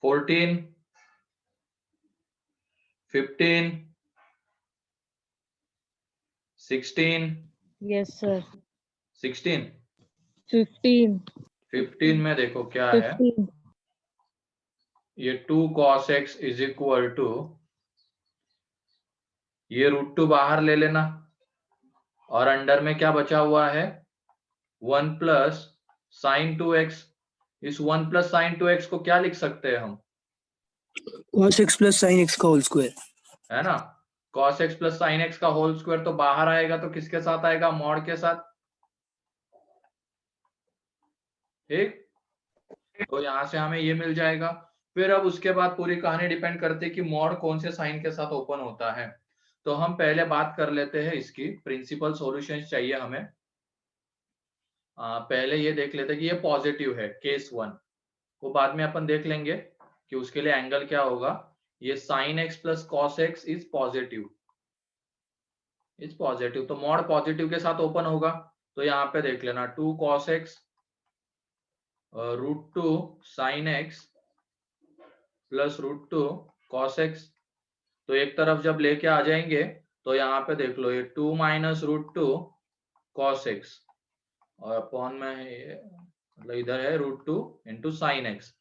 14, 15, 16. Yes sir. 16, 15. 15 में देखो क्या है, 15. ये 2 cos x is equal to, ये √2 बाहर ले लेना और अंडर में क्या बचा हुआ है 1 प्लस साइन 2x। इस 1 प्लस साइन 2x को क्या लिख सकते हैं हम, cos x plus sin x का होल स्क्वायर, है ना। cos x plus sign x का होल स्क्वायर तो बाहर आएगा तो किसके साथ आएगा, मॉड के साथ। ठीक, तो यहां से हमें ये मिल जाएगा। फिर अब उसके बाद पूरी कहानी डिपेंड करती है कि मॉड कौन से साइन के साथ ओपन होता है। तो हम पहले बात कर लेते हैं इसकी, प्रिंसिपल सॉल्यूशन चाहिए हमें। पहले ये देख लेते हैं कि ये पॉजिटिव है केस 1, वो बाद में अपन देख लेंगे कि उसके लिए एंगल क्या होगा। ये sine x plus cos x is positive, तो मॉड पॉजिटिव के साथ ओपन होगा। तो यहाँ पे देख लेना 2 cos x √2 sin x plus √2 cos x। तो एक तरफ जब लेके आ जाएंगे तो यहाँ पे देख लो ये 2 माइनस √2 cos x और अपॉन में है ये, मतलब इधर है √2 इंटू साइन एक्स।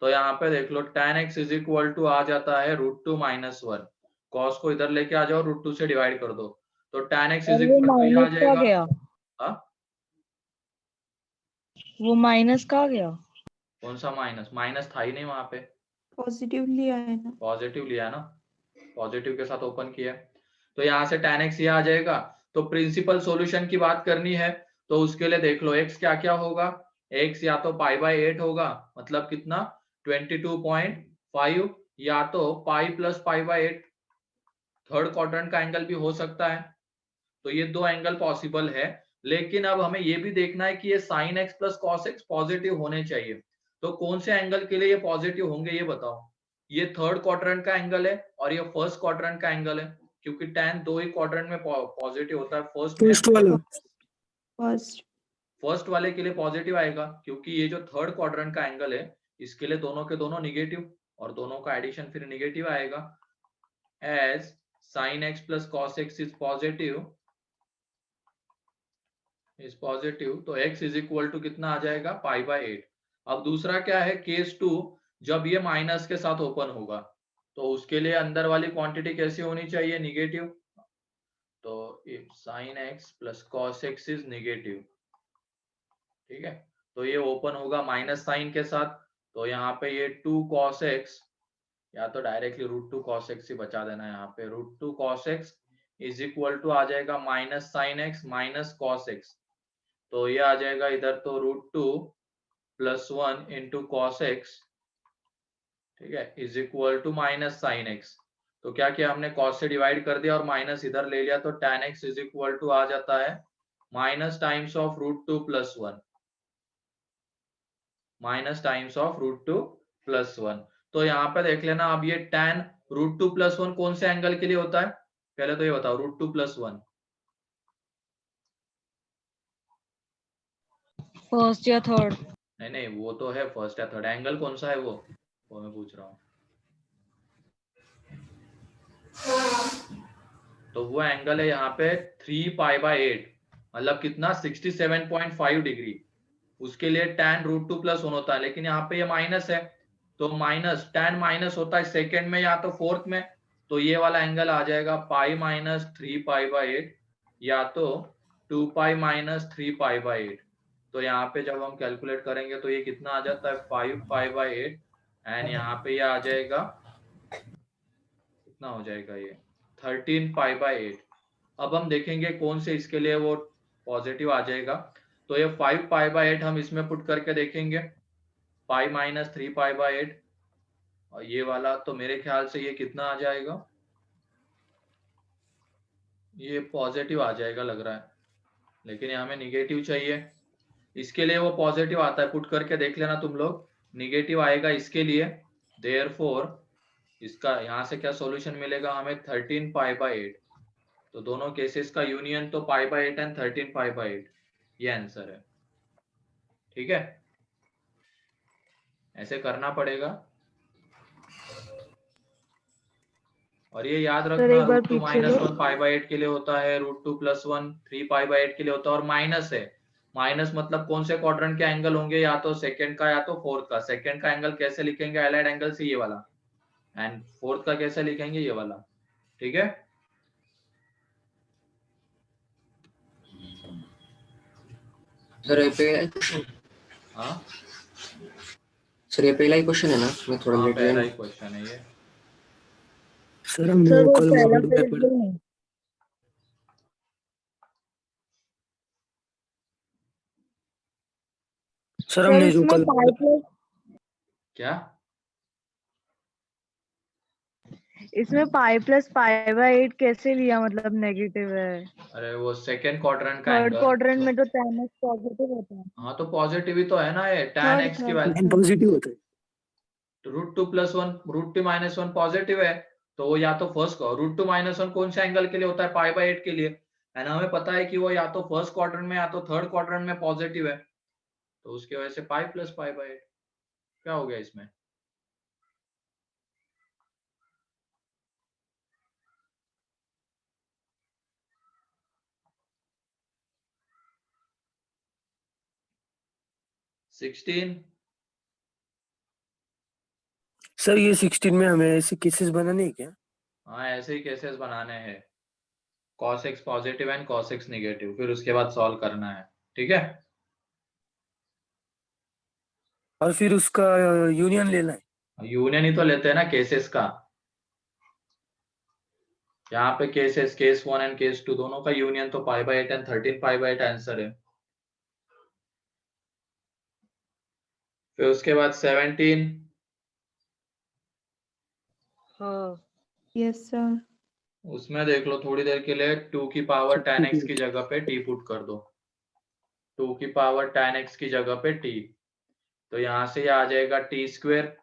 तो यहाँ पे देख लो tan x is equal to आ जाता है √2 माइनस 1, cos को इधर लेके आ जाओ, √2 से डिवाइड कर दो तो tan x is equal to ये आ जाएगा। गया हाँ, वो माइनस का गया, कौन सा माइनस, माइनस था ही नहीं वहां पे, पॉजिटिव लिया है ना, पॉजिटिव लिया ना, पॉजिटिव के साथ ओपन किया। तो यहाँ से tan x ये आ जाएगा। तो प्रिंसिपल सॉल्यूशन की बात करनी है तो उसके लिए देख लो x क्या क्या होगा, x या तो π/8 होगा, मतलब कितना 22.5, या तो पाई प्लस π/8, थर्ड क्वाड्रेंट का एंगल भी हो सकता है। तो ये दो एंगल पॉसिबल है, लेकिन अब हमें ये भी देखना है कि ये sine x plus cos x positive होने चाहिए। तो कौन से एंगल के लिए ये पॉजिटिव होंगे ये बताओ। ये थर्ड क्वाड्रेंट का एंगल है और ये फर्स्ट क्वाड्रेंट का एंगल है, क्योंकि tan दो ही क्वाड्रेंट में पॉजिटिव होता है, फर्स्ट वाला, फर्स्ट वाले के लिए पॉजिटिव आएगा, क्योंकि ये जो थर्ड क्वाड्रेंट का एंगल है इसके लिए दोनों के दोनों निगेटिव, और दोनों का एडिशन फिर निगेटिव आएगा। As sin x plus cos x is positive, तो x इज इक्वल टू कितना आ जाएगा π/8। अब दूसरा क्या है, केस 2, जब ये माइनस के साथ ओपन होगा तो उसके लिए अंदर वाली क्वांटिटी कैसी होनी चाहिए, निगेटिव। तो if sin x plus cos x is negative, ठीक है, तो ये ओपन होगा माइनस साइन के साथ। तो यहाँ पे ये 2 cos x, या तो डायरेक्टली √2 cos x ही बचा देना, यहाँ पे √2 cos x is equal to आ जाएगा minus sine x minus cos x. तो ये आ जाएगा इधर तो √2 प्लस 1 इंटू कॉस एक्स, ठीक है, is equal to minus sine x. तो क्या किया हमने, कॉस से डिवाइड कर दिया और माइनस इधर ले लिया, तो tan x is equal to आ जाता है minus times of √2 plus 1, minus times of √2 plus 1। तो यहाँ पे देख लेना, अब ये tan √2 प्लस 1 कौन से एंगल के लिए होता है, पहले तो ये बताओ √2 प्लस 1, फर्स्ट या थर्ड, नहीं नहीं वो तो है फर्स्ट या थर्ड, एंगल कौन सा है वो मैं पूछ रहा हूँ। तो वो एंगल है यहाँ पे 3π/8, मतलब कितना 67.5 डिग्री। उसके लिए tan √2 प्लस 1 होता है, लेकिन यहाँ पे ये माइनस है, तो माइनस tan माइनस होता है सेकेंड में या तो फोर्थ में। तो ये वाला एंगल आ जाएगा पाई माइनस 3π/8 या तो 2π माइनस 3π/8। तो यहाँ पे जब हम कैलकुलेट करेंगे तो ये कितना आ जाता है 5π/8, एंड यहाँ पे ये आ जाएगा, कितना हो जाएगा ये 13π/8। अब हम देखेंगे कौन से इसके लिए वो पॉजिटिव आ जाएगा। तो ये 5π/8 हम इसमें पुट करके देखेंगे, पाई माइनस 3π/8, और ये वाला तो मेरे ख्याल से ये कितना आ जाएगा, ये पॉजिटिव आ जाएगा लग रहा है, लेकिन ये हमें निगेटिव चाहिए। इसके लिए वो पॉजिटिव आता है, पुट करके देख लेना तुम लोग, निगेटिव आएगा इसके लिए। देयरफॉर इसका यहाँ से क्या सॉल्यूशन मिलेगा हमें 13π/8। तो दोनों केसेस का यूनियन तो π/8 एंड 13π/8, ये आंसर है। ठीक है, ऐसे करना पड़ेगा। और ये याद सर रखना एक बार रूट टू पीछे माइनस लो। वन पाई बाई एट के लिए होता है, root two plus one 3 pi by eight के लिए होता है, और माइनस है। माइनस मतलब कौन से क्वाड्रेंट के एंगल होंगे, या तो सेकंड का या तो फोर्थ का। सेकंड का एंगल कैसे लिखेंगे, एलाइड एंगल से ये वाला, एंड फोर्थ का कैसे लिखेंगे, ये वाला। ठीक है। सर ये पहला ही क्वेश्चन हाँ सर ये पहला ही क्वेश्चन है ना, मैं थोड़ा हाँ, लेट पहला गया ही क्वेश्चन है ये। सर हमने सर वो वो कल पहला मॉड्यूल में पेज पढ़ा। नहीं। सर सर हमने जो इसमें कल पाई प्लस क्या? इसमें पाई बाई 8 कैसे लिया, मतलब नेगेटिव है। अरे वो सेकंड क्वाड्रेंट का थर्ड एंगल। क्वाड्रेंट में तो tan x पॉजिटिव होता है। हाँ तो पॉजिटिव ही तो है ना ये, tan थर्ड x की थर्ड वैल्यू। एन पॉजिटिव होता है। Root two plus one, root two minus one positive है, तो वो या तो first root two minus one कौन से एंगल के लिए होता है, पाई बाई एट के लिए। एंड हमें पता है कि वो या तो फर्स्ट क्वाड्रेंट में या तो थर्ड क्वाड्रेंट में पॉजिटिव है, तो उसकी वजह से pi plus pi by eight. क्या हो गया इसमें? सिक्सटीन। सर ये 16 में हमें ऐसे केसेस बनाने हैं क्या? हाँ ऐसे ही केसेस बनाने हैं, cos x positive and cos x negative, फिर उसके बाद सॉल्व करना है। ठीक है। और फिर उसका यूनियन लेना है। यूनियन ही तो लेते हैं ना केसेस का। यहाँ पे cases, case one and case two दोनों का यूनियन, तो pi by eight and 13 pi by eight answer है। फिर उसके बाद 17। हाँ यस सर। उसमें देख लो थोड़ी देर के लिए 2 की पावर tan x की जगह पे t पुट कर दो। 2 की पावर tan x की जगह पे t, तो यहाँ से ये आ जाएगा T square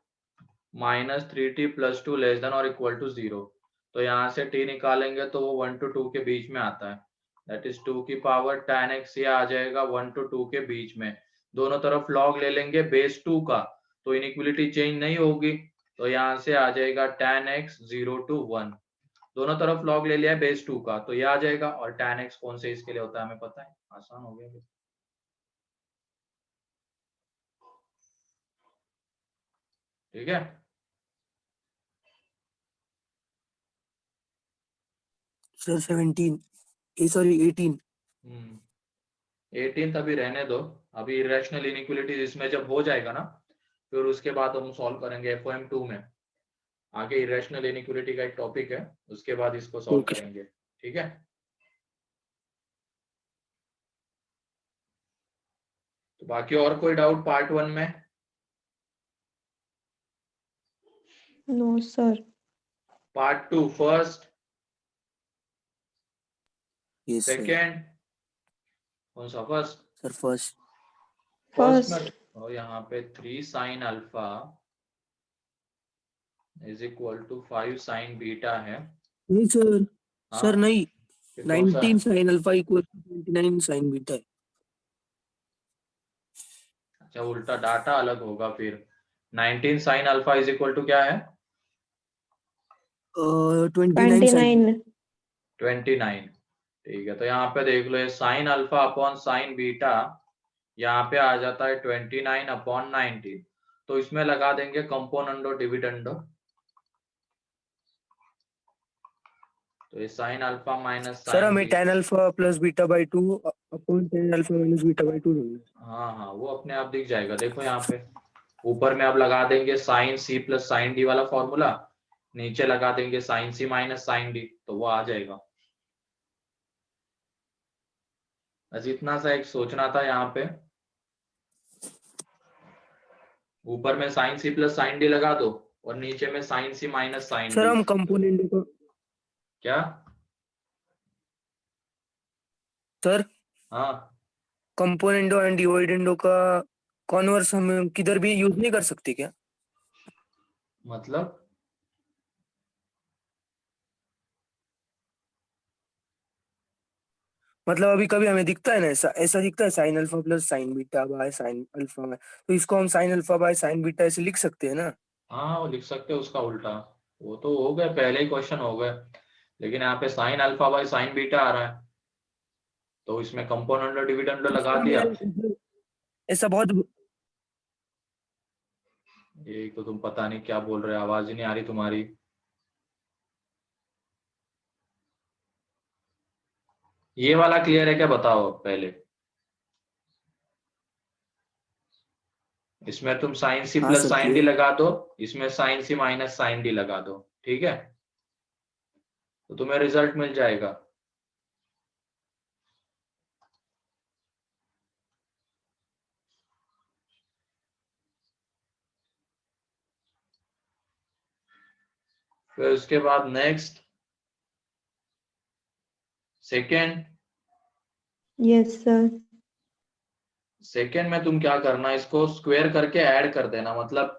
minus 3t plus 2 less than और इक्वल टू 0। तो यहाँ से t निकालेंगे तो वो 1 to 2 के बीच में आता है, दैट इज 2 की पावर tan x, ये आ जाएगा 1 to 2 के बीच में। दोनों तरफ लॉग ले लेंगे बेस 2 का, तो इनइक्वलिटी चेंज नहीं होगी, तो यहाँ से आ जाएगा tan x 0 to 1। दोनों तरफ लॉग ले लिया है बेस 2 का, तो ये आ जाएगा। और tan x कौन से इसके लिए होता है हमें पता है, आसान हो गया। ठीक है। Sir 17 sorry 18। 18 अभी रहने दो, अभी इरेशनल इनइक्वलिटीज इसमें जब हो जाएगा ना, फिर उसके बाद हम सॉल्व करेंगे एफओएम 2 में। आगे इरेशनल इनइक्वलिटी का एक टॉपिक है, उसके बाद इसको सॉल्व ओके। करेंगे। ठीक है। तो बाकी और कोई डाउट पार्ट 1 में? No sir. Part 2 first, yes sir. Second, कौन सा फर्स्ट? Sir first. फर्स्ट में फर्स्ट। और यहाँ पे 3 sine alpha is equal to 5 sine beta है। नहीं सर। हाँ सर नहीं, फिर कौन सा? 19 sine alpha equal to 29 sine beta है। अच्छा उल्टा डाटा अलग होगा फिर। 19 sine alpha is equal to क्या है? 29 साइन 29। 29। ठीक है, तो यहाँ पे देख लो ये sine alpha upon sine beta, यहाँ पे आ जाता है 29 अपॉन 19। तो इसमें लगा देंगे कंपोनेंडो डिविडेंडो, तो ये sine alpha minus sir sine हमें B. tan alpha plus beta by 2 upon tan alpha minus beta by 2 होगा। हाँ हाँ वो अपने आप दिख जाएगा, देखो यहाँ पे ऊपर में अब लगा देंगे sine C plus sine D वाला फॉर्मूला, नीचे लगा देंगे sine C minus sine D, तो वो आ जाएगा। बस इतना सा एक सोचना था यहाँ पे, ऊपर में sine C plus sine D लगा दो और नीचे में sine C minus sine sir D. हम कंपोनेंट को क्या? सर हाँ कंपोनेंडो एंड डिवाइडेंडो का कॉन्वर्स हम किधर भी यूज नहीं कर सकते क्या? मतलब मतलब अभी कभी हमें दिखता है ना, ऐसा ऐसा दिखता है sine alpha plus sign beta by sine alpha में, तो इसको हम sine alpha by sine beta ऐसे लिख सकते हैं ना? हाँ वो लिख सकते हो उसका उल्टा। वो तो हो गए, पहले ही क्वेश्चन हो गए, लेकिन यहाँ पे sine alpha by sine beta आ रहा है, तो इसमें कंपोनेंट डिविडेंड लगा दिया। ऐसा बहुत ये तो तुम पता नहीं क्या बोल रहे हो, आवाज ही नहीं आ रही तुम्हारी। ये वाला क्लियर है क्या, बताओ पहले। इसमें तुम साइन सी हाँ plus sir sine D clear. लगा दो, इसमें sine C minus sine D लगा दो, ठीक है, तो तुम्हें रिजल्ट मिल जाएगा। फिर उसके बाद next second. Yes, sir. Second में तुम क्या करना, इसको स्क्वायर करके ऐड कर देना, मतलब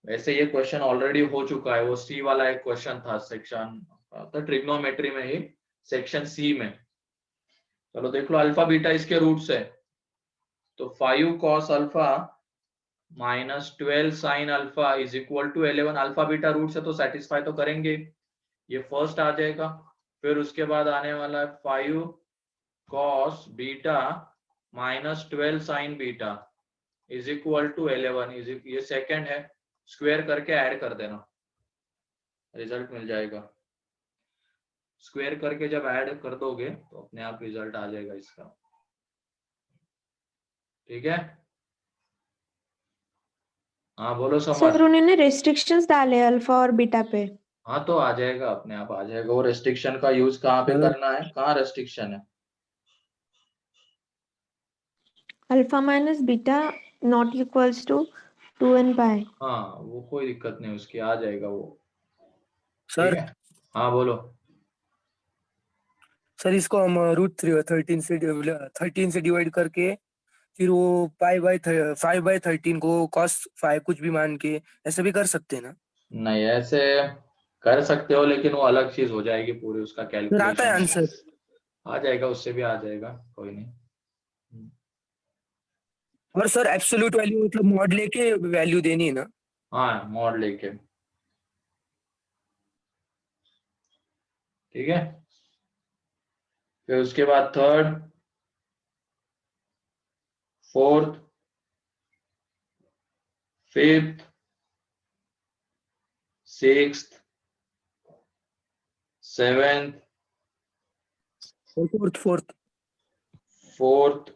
वैसे ये क्वेश्चन ऑलरेडी हो चुका है, वो सी वाला एक क्वेश्चन था सेक्शन, तो ट्रिग्नोमेट्री में ही सेक्शन सी में। चलो देख लो, अल्फा बीटा इसके रूट्स है, तो 5 cos alpha minus 12 sine alpha is equal to 11। Alpha beta root से तो सेटिस्फाई तो करेंगे, ये फर्स्ट आ जाएगा। फिर उसके बाद आने वाला है 5 cos beta minus 12 sine beta is equal to 11, ये सेकंड है, स्क्वायर करके ऐड कर देना, रिजल्ट मिल जाएगा। स्क्वायर करके जब ऐड कर दोगे तो अपने आप रिजल्ट आ जाएगा इसका, ठीक है। हाँ बोलो समर। सर उन्होंने रेस्ट्रिक्शंस डाले अल्फा और बीटा पे। हाँ तो आ जाएगा, अपने आप आ जाएगा। वो रेस्ट्रिक्शन का यूज कहाँ पे करना है, कहाँ रेस्ट्रिक्शन है। Alpha minus beta not equals to 2n पाई। हाँ वो कोई दिक्कत नहीं, उसकी आ जाएगा वो, ठीक सर। है। हाँ बोलो। सर इसको हम रूट 13 से डिवाइड करके फिर वो पाई बाय 5/13 को cos 5 कुछ भी मान के ऐसा भी कर सकते हैं ना। नहीं ऐसे कर सकते हो, लेकिन वो अलग चीज हो जाएगी पूरी, उसका फिर आता है कैलकुलेशन आंसर। आ जाएगा, उससे भी आ जाएगा, कोई नहीं। और सर एब्सोल्यूट वैल्यू मतलब मॉड लेके वैल्यू देनी है ना। हाँ मॉड लेके, ठीक है। फिर उसके बाद third, fourth, fifth, sixth, seventh, fourth. Fourth.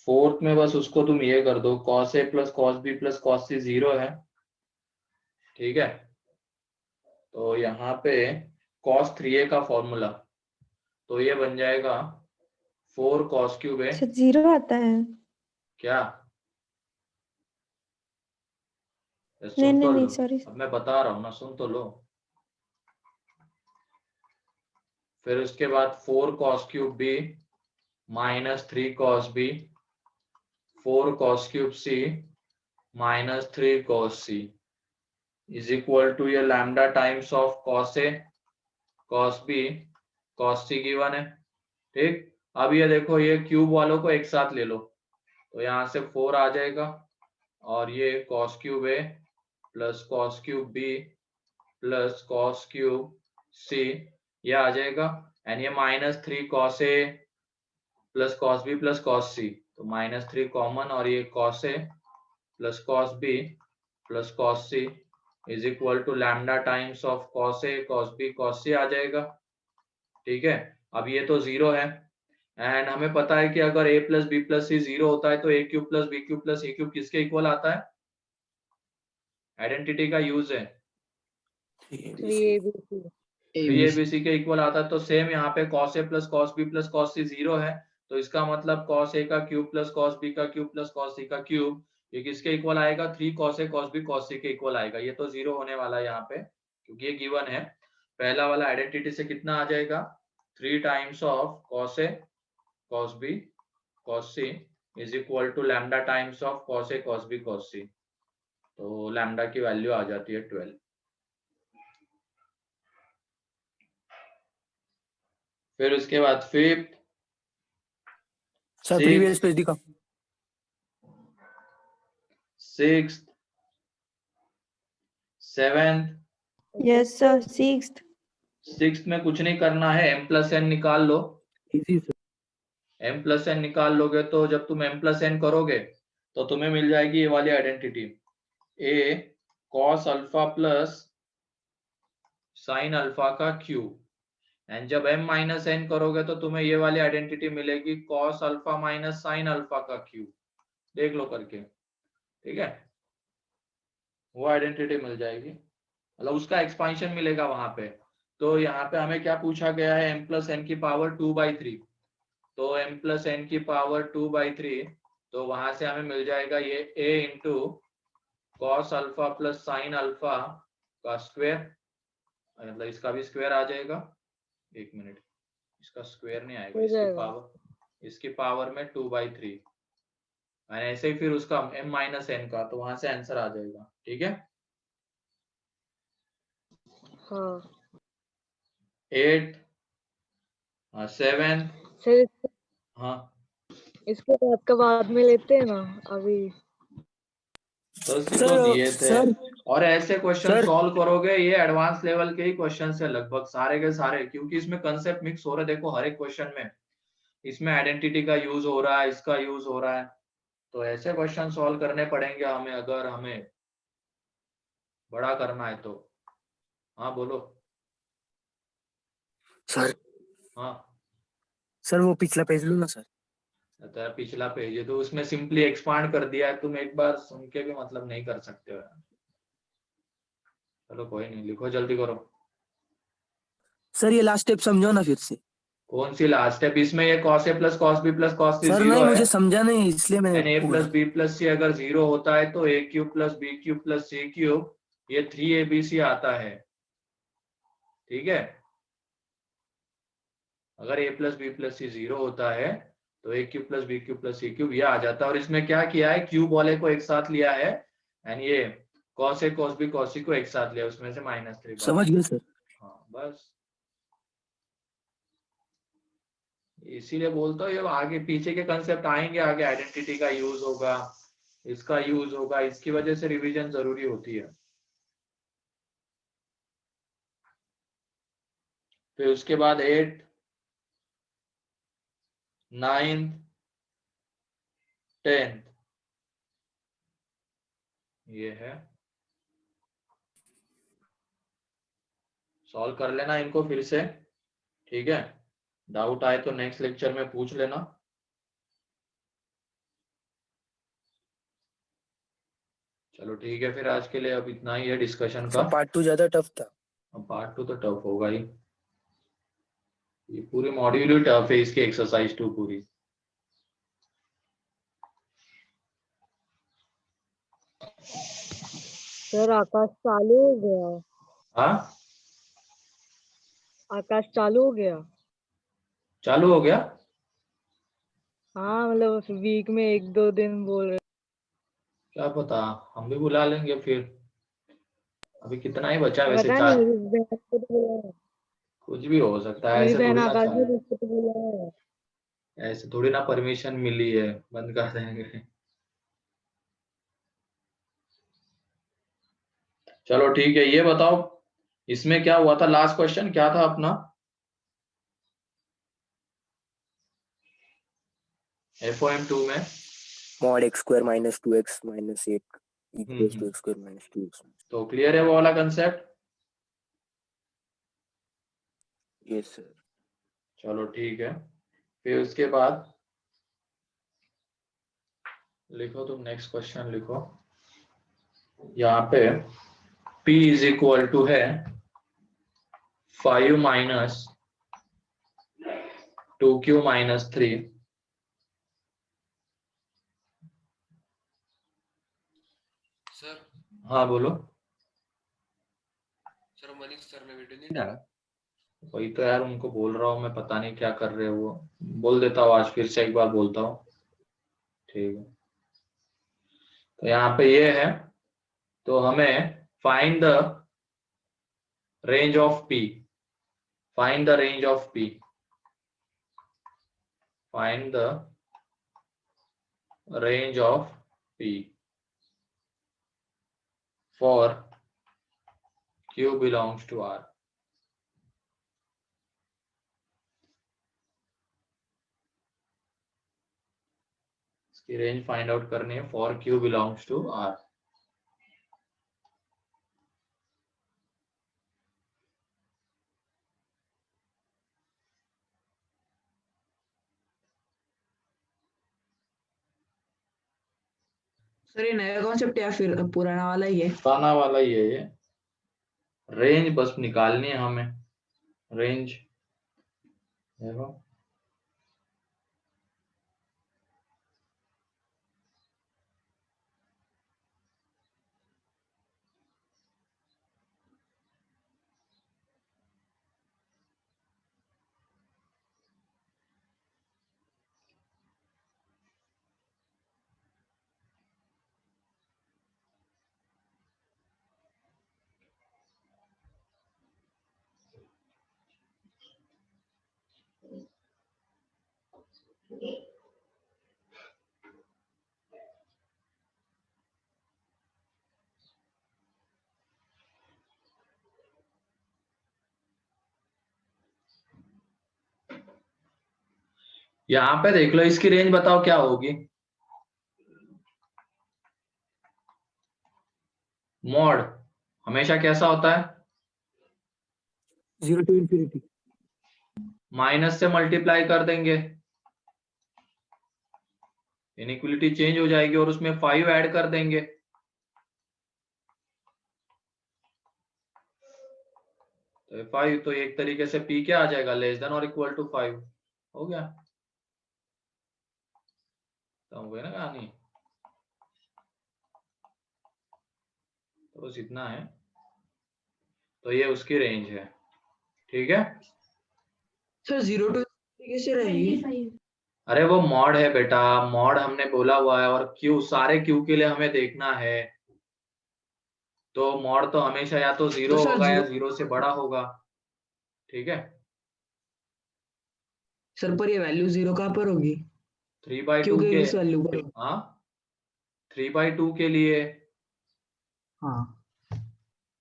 Fourth में बस उसको तुम ये कर दो, cos a plus cos b plus cos c 0 है, ठीक है। तो यहाँ पे cos 3a का फॉर्मूला, तो ये बन जाएगा 4 cos क्यूब a। अच्छा 0 आता है। क्या नहीं सुन तो नहीं नहीं लो, सॉरी। अब मैं बता रहा हूँ ना, सुन तो लो। फिर उसके बाद 4 cos cube b minus 3 cos b, 4 cos cube c minus 3 cos c is equal to ये lambda times of cos a cos b cos c given है, ठीक। अब ये देखो, ये क्यूब वालों को एक साथ ले लो, तो यहाँ से 4 आ जाएगा, और ये cos cube a plus cos cube b plus cos cube c ये आ जाएगा, एंड ये minus 3 cos a plus cos b plus cos c, तो माइनस 3 कॉमन, और ये cos a plus cos b plus cos c is equal to lambda times of cos a cos b cos c आ जाएगा, ठीक है। अब ये तो 0 है, एंड हमें पता है कि अगर a plus B plus C 0 होता है तो a cube plus B cube plus C cube किसके इक्वल आता है, आइडेंटिटी का यूज है, 3abc के इक्वल आता है। तो सेम यहाँ पे cos a plus cos b plus cos c 0 है, तो इसका मतलब cos a का क्यूब प्लस cos b का क्यूब प्लस cos c का क्यूब ये किसके इक्वल आएगा, 3 cos a cos b cos c के इक्वल आएगा। ये तो 0 होने वाला है यहाँ पे, क्योंकि ये गिवन है। पहला वाला आइडेंटिटी से कितना आ जाएगा, 3 times of cos a cos b cos c is equal to lambda times of cos a cos b cos c, तो लैम्डा की वैल्यू आ जाती है 12। फिर उसके बाद फिफ्थ, सर प्रीवियस पेज दिखा। Sixth, seventh, Yes, sir. Sixth. 6th में कुछ नहीं करना है, m प्लस n निकाल लो। Easy sir. m plus n निकाल लोगे तो जब तुम m प्लस n करोगे तो तुम्हें मिल जाएगी ये वाली identity, a cos alpha plus sine alpha का क्यूब। एंड जब m माइनस n करोगे तो तुम्हें ये वाली आइडेंटिटी मिलेगी cos alpha minus sine alpha का क्यूब। देख लो करके, ठीक है, वो आइडेंटिटी मिल जाएगी, मतलब उसका एक्सपांशन मिलेगा वहां पे। तो यहाँ पे हमें क्या पूछा गया है, m प्लस n की पावर 2/3, तो m प्लस n की पावर 2/3, तो वहां से हमें मिल जाएगा ये a into cos alpha plus sine alpha का स्क्वायर, मतलब इसका भी स्क्वायर आ जाएगा। एक मिनट, इसका स्क्वायर नहीं आएगा, इसकी पावर में 2/3, ऐसे ही फिर उसका m माइनस n का, तो वहां से आंसर आ जाएगा, ठीक है। हाँ 8 7 सर, हाँ, इसके बाद का बाद में लेते हैं ना अभी। तो तो दिए थे। सर और ऐसे क्वेश्चन सर। सॉल्व करोगे, ये एडवांस लेवल के ही क्वेश्चन है लगभग सारे के सारे, क्योंकि इसमें कंसेप्ट मिक्स हो रहे, देखो हर एक क्वेश्चन में इसमें आइडेंटिटी का यूज हो रहा है, इसका यूज हो रहा है, तो ऐसे क्वेश्चन सॉल्व करने पड़ेंगे हमें अगर हमें बड़ा करना है तो। हाँ बोलो। सर हाँ सर वो पिछला पेज लो ना सर। तो पिछला पेज है तो उसमें सिंपली एक्सपांड कर दिया है, तुम एक बार सुन के भी मतलब नहीं कर सकते हो। चलो कोई नहीं, लिखो जल्दी करो। सर ये लास्ट स्टेप समझो ना फिर से। कौन सी लास्ट स्टेप, इसमें ये cos a plus cos b plus cos c sir zero नहीं, है, मुझे समझा नहीं इसलिए मैंने एन ए प्लस बोला। बी प्लस सी अगर जीरो होता है तो a cube plus B cube plus C cube ये 3abc आता है, ठीक है। अगर a plus B plus C zero होता है तो a cube plus B cube plus C cube ये आ जाता है। और इसमें क्या किया है, क्यूब वाले को एक साथ लिया है, एंड ये cos a cos b cos c को एक साथ लिया, उसमें से -3 बाहर। समझ गए सर। हाँ बस इसीलिए बोलता हूँ, ये आगे पीछे के कंसेप्ट आएंगे, आगे आइडेंटिटी का यूज होगा, इसका यूज होगा, इसकी वजह से रिवीजन जरूरी होती है। फिर उसके बाद 8 9 10 ये है, सॉल्व कर लेना इनको फिर से, ठीक है। डाउट आए तो नेक्स्ट लेक्चर में पूछ लेना। चलो ठीक है, फिर आज के लिए अब इतना ही है डिस्कशन का। पार्ट 2 ज्यादा टफ था। अब पार्ट 2 तो टफ होगा ही, ये पूरी मॉड्यूल ही टफ है, इसकी एक्सरसाइज 2 पूरी। सर आकाश चालू हो गया। हाँ आकाश चालू हो गया। चालू हो गया। हाँ मतलब वीक में 1-2 दिन बोल रहे। क्या पता, हम भी बुला लेंगे फिर। अभी कितना ही बचा है वैसे, पता 4, नहीं, मेरी बहन को तो बोला है। कुछ भी हो सकता है, मेरी ऐसे बहन थोड़ी ना आकाश ने चाहे, मुझको तो बोला है। ऐसे थोड़ी ना परमिशन मिली है बंद कर देंगे। चलो ठीक है, ये बताओ इसमें क्या हुआ था, लास्ट क्वेश्चन क्या था अपना, FOM2 में mod x square minus 2x minus 8 equals to x square minus 2x। तो क्लियर है वो वाला कंसेप्ट। Yes sir. चलो ठीक है, फिर उसके बाद लिखो तुम नेक्स्ट क्वेश्चन लिखो, यहाँ पे P इज इक्वल टू है 5 माइनस 2Q माइनस 3। सर हाँ बोलो। सर मनीष सर ने वीडियो नहीं डाला। वही तो यार उनको बोल रहा हूँ मैं, पता नहीं क्या कर रहे हो वो, बोल देता हूँ आज फिर से एक बार बोलता हूँ, ठीक है। तो यहाँ पे ये है, तो हमें find the range of P, find the range of P, find the range of P for Q belongs to R। इसकी रेंज फाइंड आउट करनी है for Q belongs to R। Sir ये नया कॉन्सेप्ट या फिर पुराना वाला ही है? पुराना वाला ही है ये। रेंज बस निकालनी है हमें। रेंज देखो, यहाँ पे देख लो, इसकी रेंज बताओ क्या होगी। मॉड हमेशा कैसा होता है? 0 to infinity। माइनस से मल्टीप्लाई कर देंगे, इनइक्वलिटी चेंज हो जाएगी और उसमें 5 ऐड कर देंगे। तो 5 तो एक तरीके से P क्या आ जाएगा, लेस देन और इक्वल टू 5। हो गया, तो हो गया ना कहानी। तो बस इतना है, तो ये उसकी रेंज है। ठीक है, सर 0 to कैसे रहेगी? अरे वो मॉड है बेटा, मॉड हमने बोला हुआ है, और क्यू सारे क्यू के लिए हमें देखना है। तो मॉड तो हमेशा या तो 0 तो सर होगा या 0 0 से बड़ा होगा। ठीक है, सर पर ये वैल्यू 0 कहाँ पर होगी? 3/2 क्योंकि के, इस वैल्यू पर। हाँ 3/2 के लिए हाँ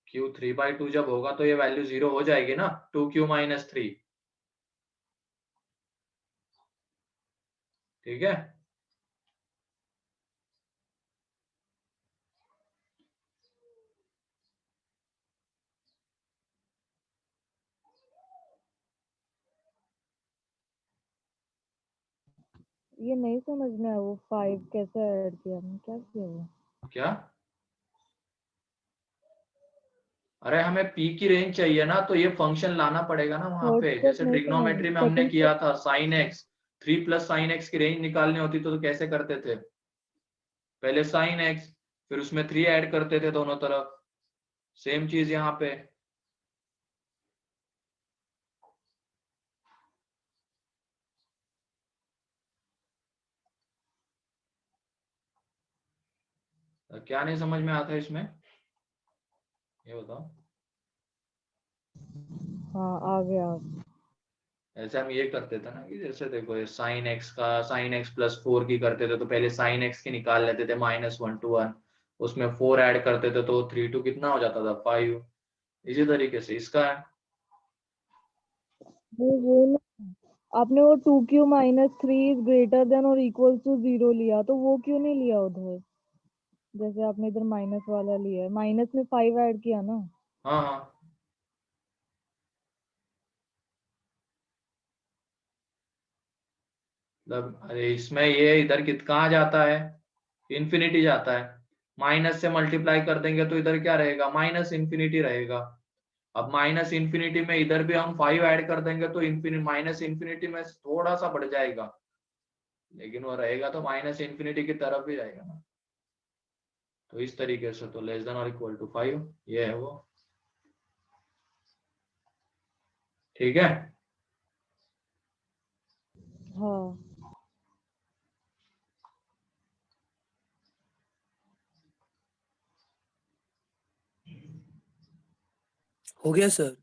Q 3/2 जब होगा तो ये वैल्यू 0 हो जाएगी ना, 2Q - 3। ठीक है, ये नहीं समझ में आया, वो 5 कैसे ऐड किया हमने, क्या किया वो? क्या? अरे हमें P की रेंज चाहिए ना, तो ये फंक्शन लाना पड़ेगा ना वहां थर्ड पे। स्टेप जैसे नहीं ट्रिग्नोमेट्री में समझ, हमने सेकंड किया था sin x, 3 + sin x की रेंज निकालनी होती तो कैसे करते थे? पहले sin x, फिर उसमें 3 ऐड करते थे दोनों तरफ। सेम चीज यहाँ पे। क्या नहीं समझ में आता इसमें, ये बताओ। हाँ आ गया। ऐसे हम ये करते थे ना कि जैसे देखो, ये sin x का sin x + 4 की करते थे तो पहले sin x की निकाल लेते थे -1 to 1, उसमें 4 ऐड करते थे तो 3 to कितना हो जाता था 5। इसी तरीके से इसका है। वो ना, आपने वो 2Q - 3 इज ग्रेटर देन और इक्वल टू 0 लिया, तो वो क्यों नहीं लिया उधर? जैसे आपने इधर माइनस वाला लिया है, माइनस में 5 ऐड किया ना। हाँ हाँ, मतलब अरे इसमें ये इधर कहाँ जाता है, इन्फिनिटी जाता है। माइनस से मल्टीप्लाई कर देंगे तो इधर क्या रहेगा, -∞ रहेगा। अब -∞ में इधर भी हम 5 ऐड कर देंगे तो -∞ में थोड़ा सा बढ़ जाएगा, लेकिन वो रहेगा तो -∞ की तरफ ही जाएगा ना। तो इस तरीके से, तो लेस देन और इक्वल टू 5 ये है वो। ठीक है, हाँ हो गया सर।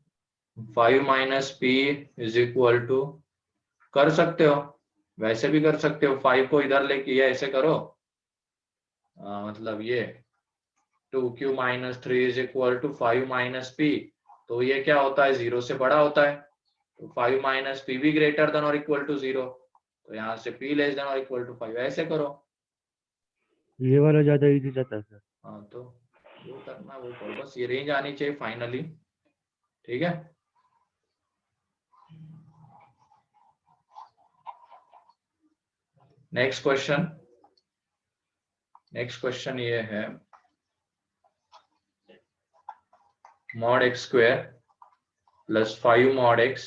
5 - P = कर सकते हो, वैसे भी कर सकते हो। 5 को इधर लेके ये ऐसे करो, मतलब ये 2q minus 3 is equal to 5 minus पी, तो ये क्या होता है, 0 से बड़ा होता है, तो 5 माइनस पी भी ग्रेटर देन और इक्वल टू 0, तो यहाँ से p लेस देन और इक्वल टू 5, ऐसे करो। ये वाला ज्यादा इजी रहता है सर। हाँ तो जो करना वो करो, बस ये रेंज आनी चाहिए फाइनली, ठीक है। नेक्स्ट क्वेश्चन ये है, mod x square plus 5 mod x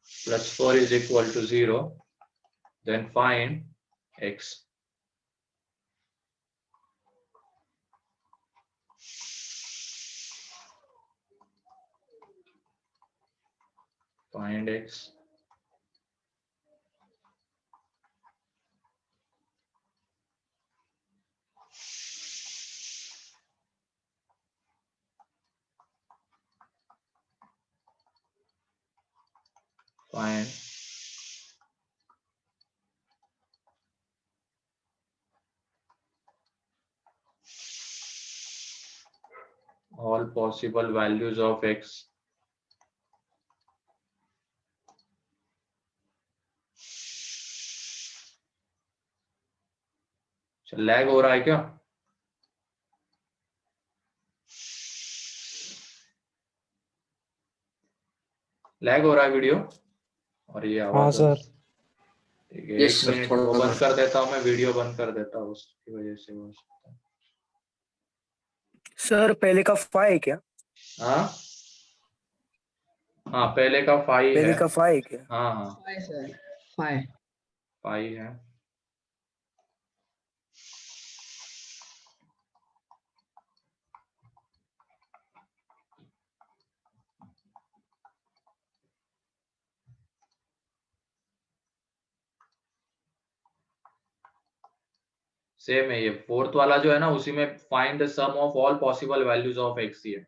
plus 4 is equal to 0, then find x. Find x. Find all possible values of x. Lag हो रहा है क्या? लैग हो रहा है वीडियो और ये आवाज? हाँ सर। ठीक है, Yes, एक sir, मिनट थोड़ा वो सा। बंद कर देता हूँ मैं, वीडियो बंद कर देता हूँ, उसकी वजह से हो सकता है। सर पहले का 5 है क्या? हाँ हाँ, पहले का 5 पहले है। का 5 है क्या? हाँ हाँ 5 सर 5। 5 है। सेम है ये, फोर्थ वाला जो है ना, उसी में find the sum of all possible values of x ही है।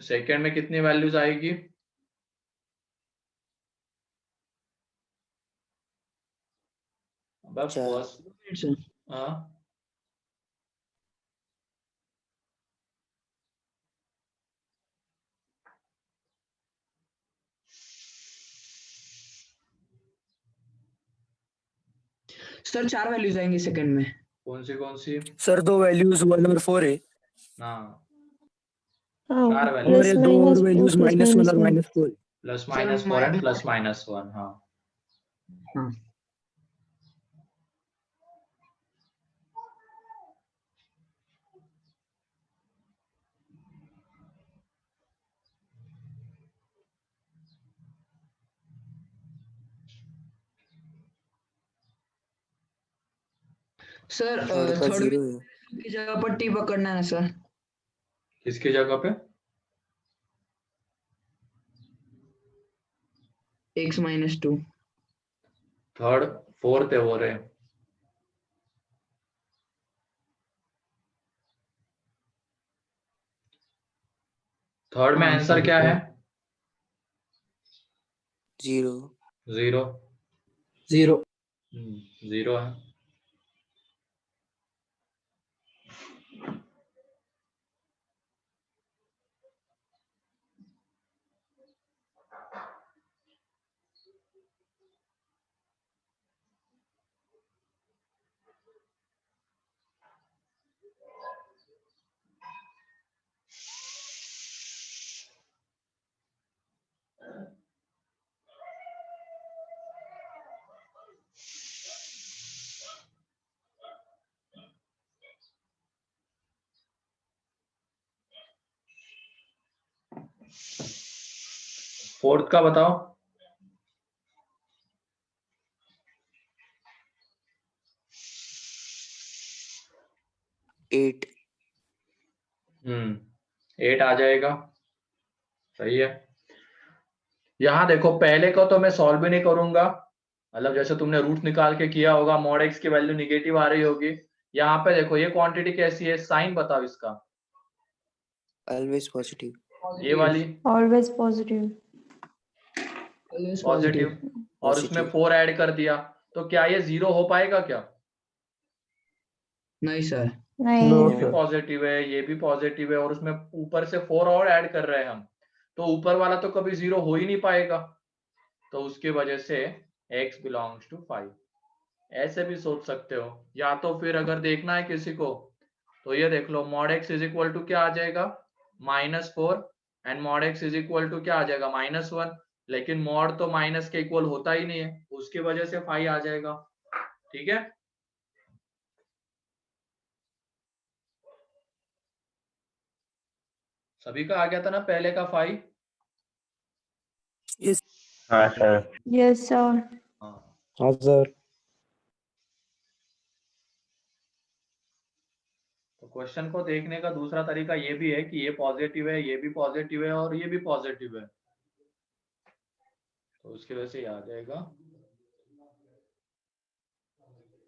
सेकेंड में कितनी वैल्यूज आएगी? बस चार। फर्स्ट, सर हाँ सर 4 वैल्यूज आएंगे सेकंड में। कौन सी? सर 2 वैल्यूज 1 और 4 है। हाँ Oh, 4 और वैल्यूज, ये plus 2 और minus 4 वैल्यूज plus -1 minus और 1. -4। Plus sir, minus 4 and plus minus 1। हाँ हाँ सर थर्ड का थर्ड 0 है। की जगह पर टी पकड़ना है सर। किसकी जगह पे? x -2। थर्ड, फोर्थ है वो रहे। थर्ड में हाँ, आंसर sorry, क्या है? 0 0। 0। 0 है। फोर्थ का बताओ। 8। 8 आ जाएगा, सही है। यहाँ देखो, पहले को तो मैं सॉल्व भी नहीं करूंगा, मतलब जैसे तुमने रूट निकाल के किया होगा, मॉड एक्स की वैल्यू निगेटिव आ रही होगी। यहाँ पे देखो ये क्वांटिटी कैसी है, साइन बताओ इसका। Always positive. ये वाली Always positive. ऑलवेज पॉजिटिव, और उसमें Positive. 4 ऐड कर दिया, तो क्या ये 0 हो पाएगा क्या? नहीं सर। नहीं. No, ये भी sir. पॉजिटिव है, ये भी पॉजिटिव है, और उसमें ऊपर से 4 और ऐड कर रहे हैं हम, तो ऊपर वाला तो कभी 0 हो ही नहीं पाएगा। तो उसकी वजह से x बिलोंग्स टू 5। ऐसे भी सोच सकते हो, या तो फिर अगर देखना है किसी को, तो ये देख लो, mod x is equal to क्या आ जाएगा, -4, and mod x is equal to क्या आ जाएगा, -1। लेकिन मॉड तो माइनस के इक्वल होता ही नहीं है, उसकी वजह से 5 आ जाएगा। ठीक है, सभी का आ गया था ना पहले का 5? Yes. हाँ सर। Yes, sir. हाँ, हाँ सर। तो क्वेश्चन को देखने का दूसरा तरीका ये भी है कि ये पॉजिटिव है, ये भी पॉजिटिव है, और ये भी पॉजिटिव है, तो उसकी वजह से ये आ जाएगा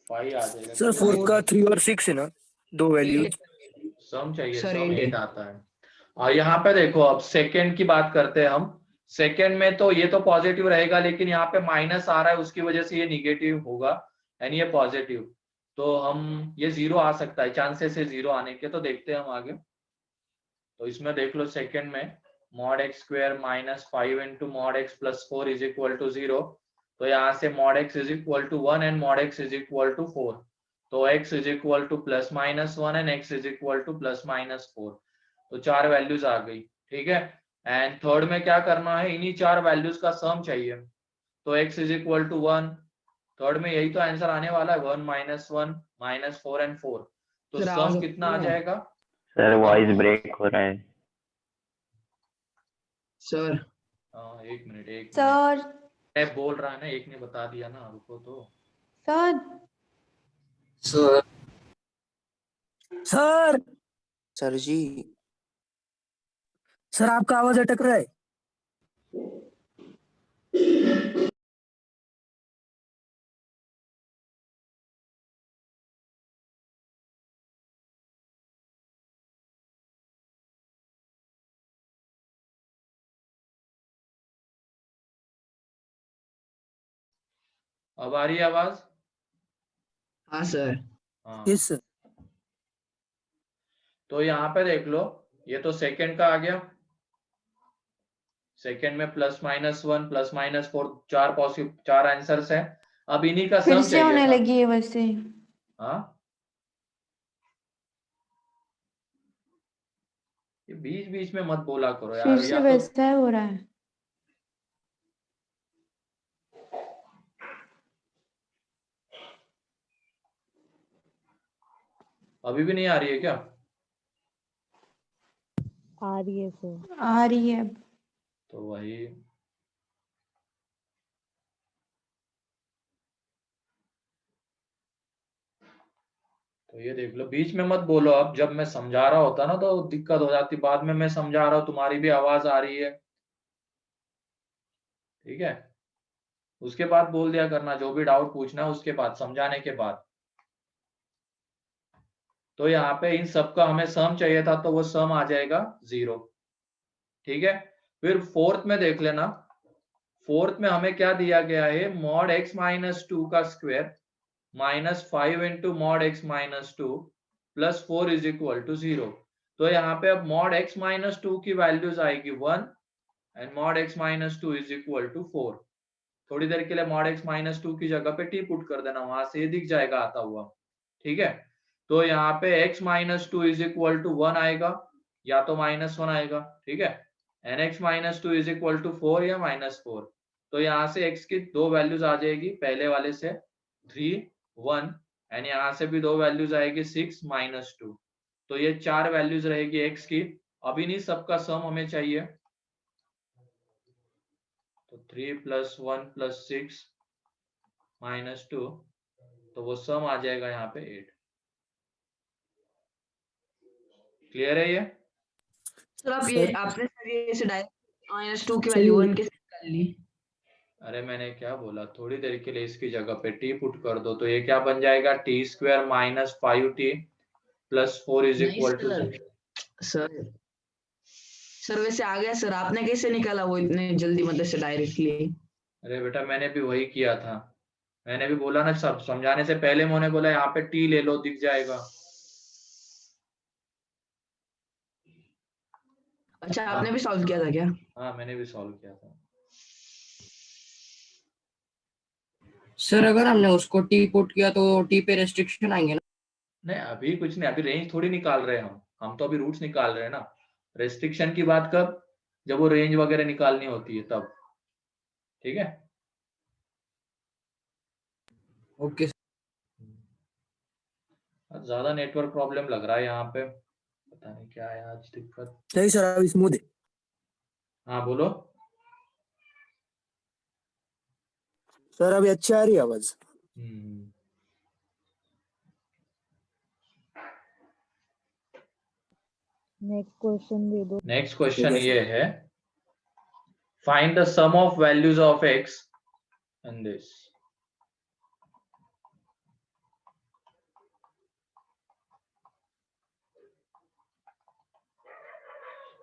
5 आ जाएगा। सर फोर्थ का 3 और 6 है ना, दो वैल्यूज। सम चाहिए, सर, सम 8 है। 8 आता है। और यहाँ पे देखो, अब सेकंड की बात करते हैं हम। सेकंड में तो ये तो पॉजिटिव रहेगा, लेकिन यहाँ पे माइनस आ रहा है, उसकी वजह से ये निगेटिव होगा, यानी ये पॉजिटिव। तो हम ये 0 आ सकता है, चांसेस है 0 आने के, तो देखते हैं हम आगे। तो इसमें देख लो, सेकंड में mod x square -5 into mod x plus 4 is equal to 0। तो यहाँ से mod x is equal to 1 and mod x is equal to 4। तो x is equal to +-1 and x is equal to +-4। तो 4 values आ गई। ठीक है, and third में क्या करना है, इन्हीं 4 वैल्यूज का सम चाहिए। तो x is equal to 1, third में यही तो आंसर आने वाला है, 1 -1 -4 एंड 4। तो सर, आवाज सम आ कितना आ रही है? जाएगा? सर वॉइस ब्रेक हो रहा है। सर, एक मिनट, एक मिनट, Sir. मैं बोल रहा है ना, एक ने बता दिया ना, रुको तो। Sir. सर सर सर जी, सर आपका आवाज अटक रहा है। अब आ रही है आवाज? हाँ सर। हाँ, यस सर। तो यहाँ पे देख लो, ये तो सेकंड का आ गया। सेकंड में +-1 +-4, 4 आंसर्स है। अब इन्हीं का फिर सम से चाहिए होने था। लगी है वैसे. हाँ, ये बीच बीच में मत बोला करो फिर यार, से या तो वैसा हो रहा है. अभी भी नहीं आ रही है क्या? आ रही है सर। आ रही है अब. तो वही, तो ये देख लो, बीच में मत बोलो। अब जब मैं समझा रहा होता ना तो दिक्कत हो जाती, बाद में मैं समझा रहा हूँ, तुम्हारी भी आवाज आ रही है। ठीक है, उसके बाद बोल दिया करना, जो भी डाउट पूछना है उसके बाद, समझाने के बाद। तो यहाँ पे इन सब का हमें सम चाहिए था, तो वो सम आ जाएगा 0। ठीक है, फिर फोर्थ में देख लेना। फोर्थ में हमें क्या दिया गया है, मॉड x-2 का square -5 into mod x-2 +4 is equal to 0। तो यहाँ पे अब मॉड x-2 की वैल्यूज आएगी 1 and mod x-2 is equal to 4। थोड़ी देर के लिए मॉड x-2 की जगह पे टी पुट कर देना, वहां से ये दिख जाएगा आता हुआ। ठीक है, तो यहाँ पे x-2 इज इक्वल टू 1 आएगा, या तो -1 आएगा। ठीक है, and x-2 is equal to 4 या -4। तो यहाँ से x की 2 वैल्यूज आ जाएगी, पहले वाले से 3 1, एंड यहाँ से भी 2 वैल्यूज आएगी 6 -2। तो ये 4 वैल्यूज रहेगी x की। अब इन्हीं सबका सम हमें चाहिए, तो 3 + 1 + 6 -2, तो वो सम आ जाएगा यहाँ पे 8। क्लियर है ये? सर, सर आपने सर ये ऐसे डायरेक्ट -2 की सर वैल्यू ये 1 के साथ कर ली। अरे मैंने क्या बोला, थोड़ी देर के लिए इसकी जगह पे टी पुट कर दो तो ये क्या बन जाएगा, T square minus 5t plus 4 is नहीं equal to sir, sir sir वैसे आ गया सर, आपने कैसे निकाला वो इतने जल्दी, मतलब से डायरेक्टली? अरे बेटा मैंने भी वही किया था, मैंने भी बोला ना, सब समझाने से पहले मैंने बोला यहाँ पे टी ले लो, दिख जाएगा। अच्छा, हाँ आपने भी सॉल्व किया था क्या? हाँ मैंने भी सॉल्व किया था। सर अगर हमने उसको टी पुट किया तो टी पे रेस्ट्रिक्शन आएंगे ना? नहीं अभी कुछ नहीं, अभी रेंज थोड़ी निकाल रहे हैं हम तो अभी रूट्स निकाल रहे हैं ना। रेस्ट्रिक्शन की बात कब, जब वो रेंज वगैरह निकालनी होती है तब। ठीक है। ओके। ज्यादा नेटवर्क प्रॉब्लम लग रहा है यहाँ पे, पता नहीं क्या है आज दिक्कत। नहीं सर, अभी स्मूथ है। हाँ बोलो। सर अभी अच्छी आ रही है आवाज। हम्म। नेक्स्ट क्वेश्चन दे दो। नेक्स्ट क्वेश्चन ये है, find the sum of values of x in this.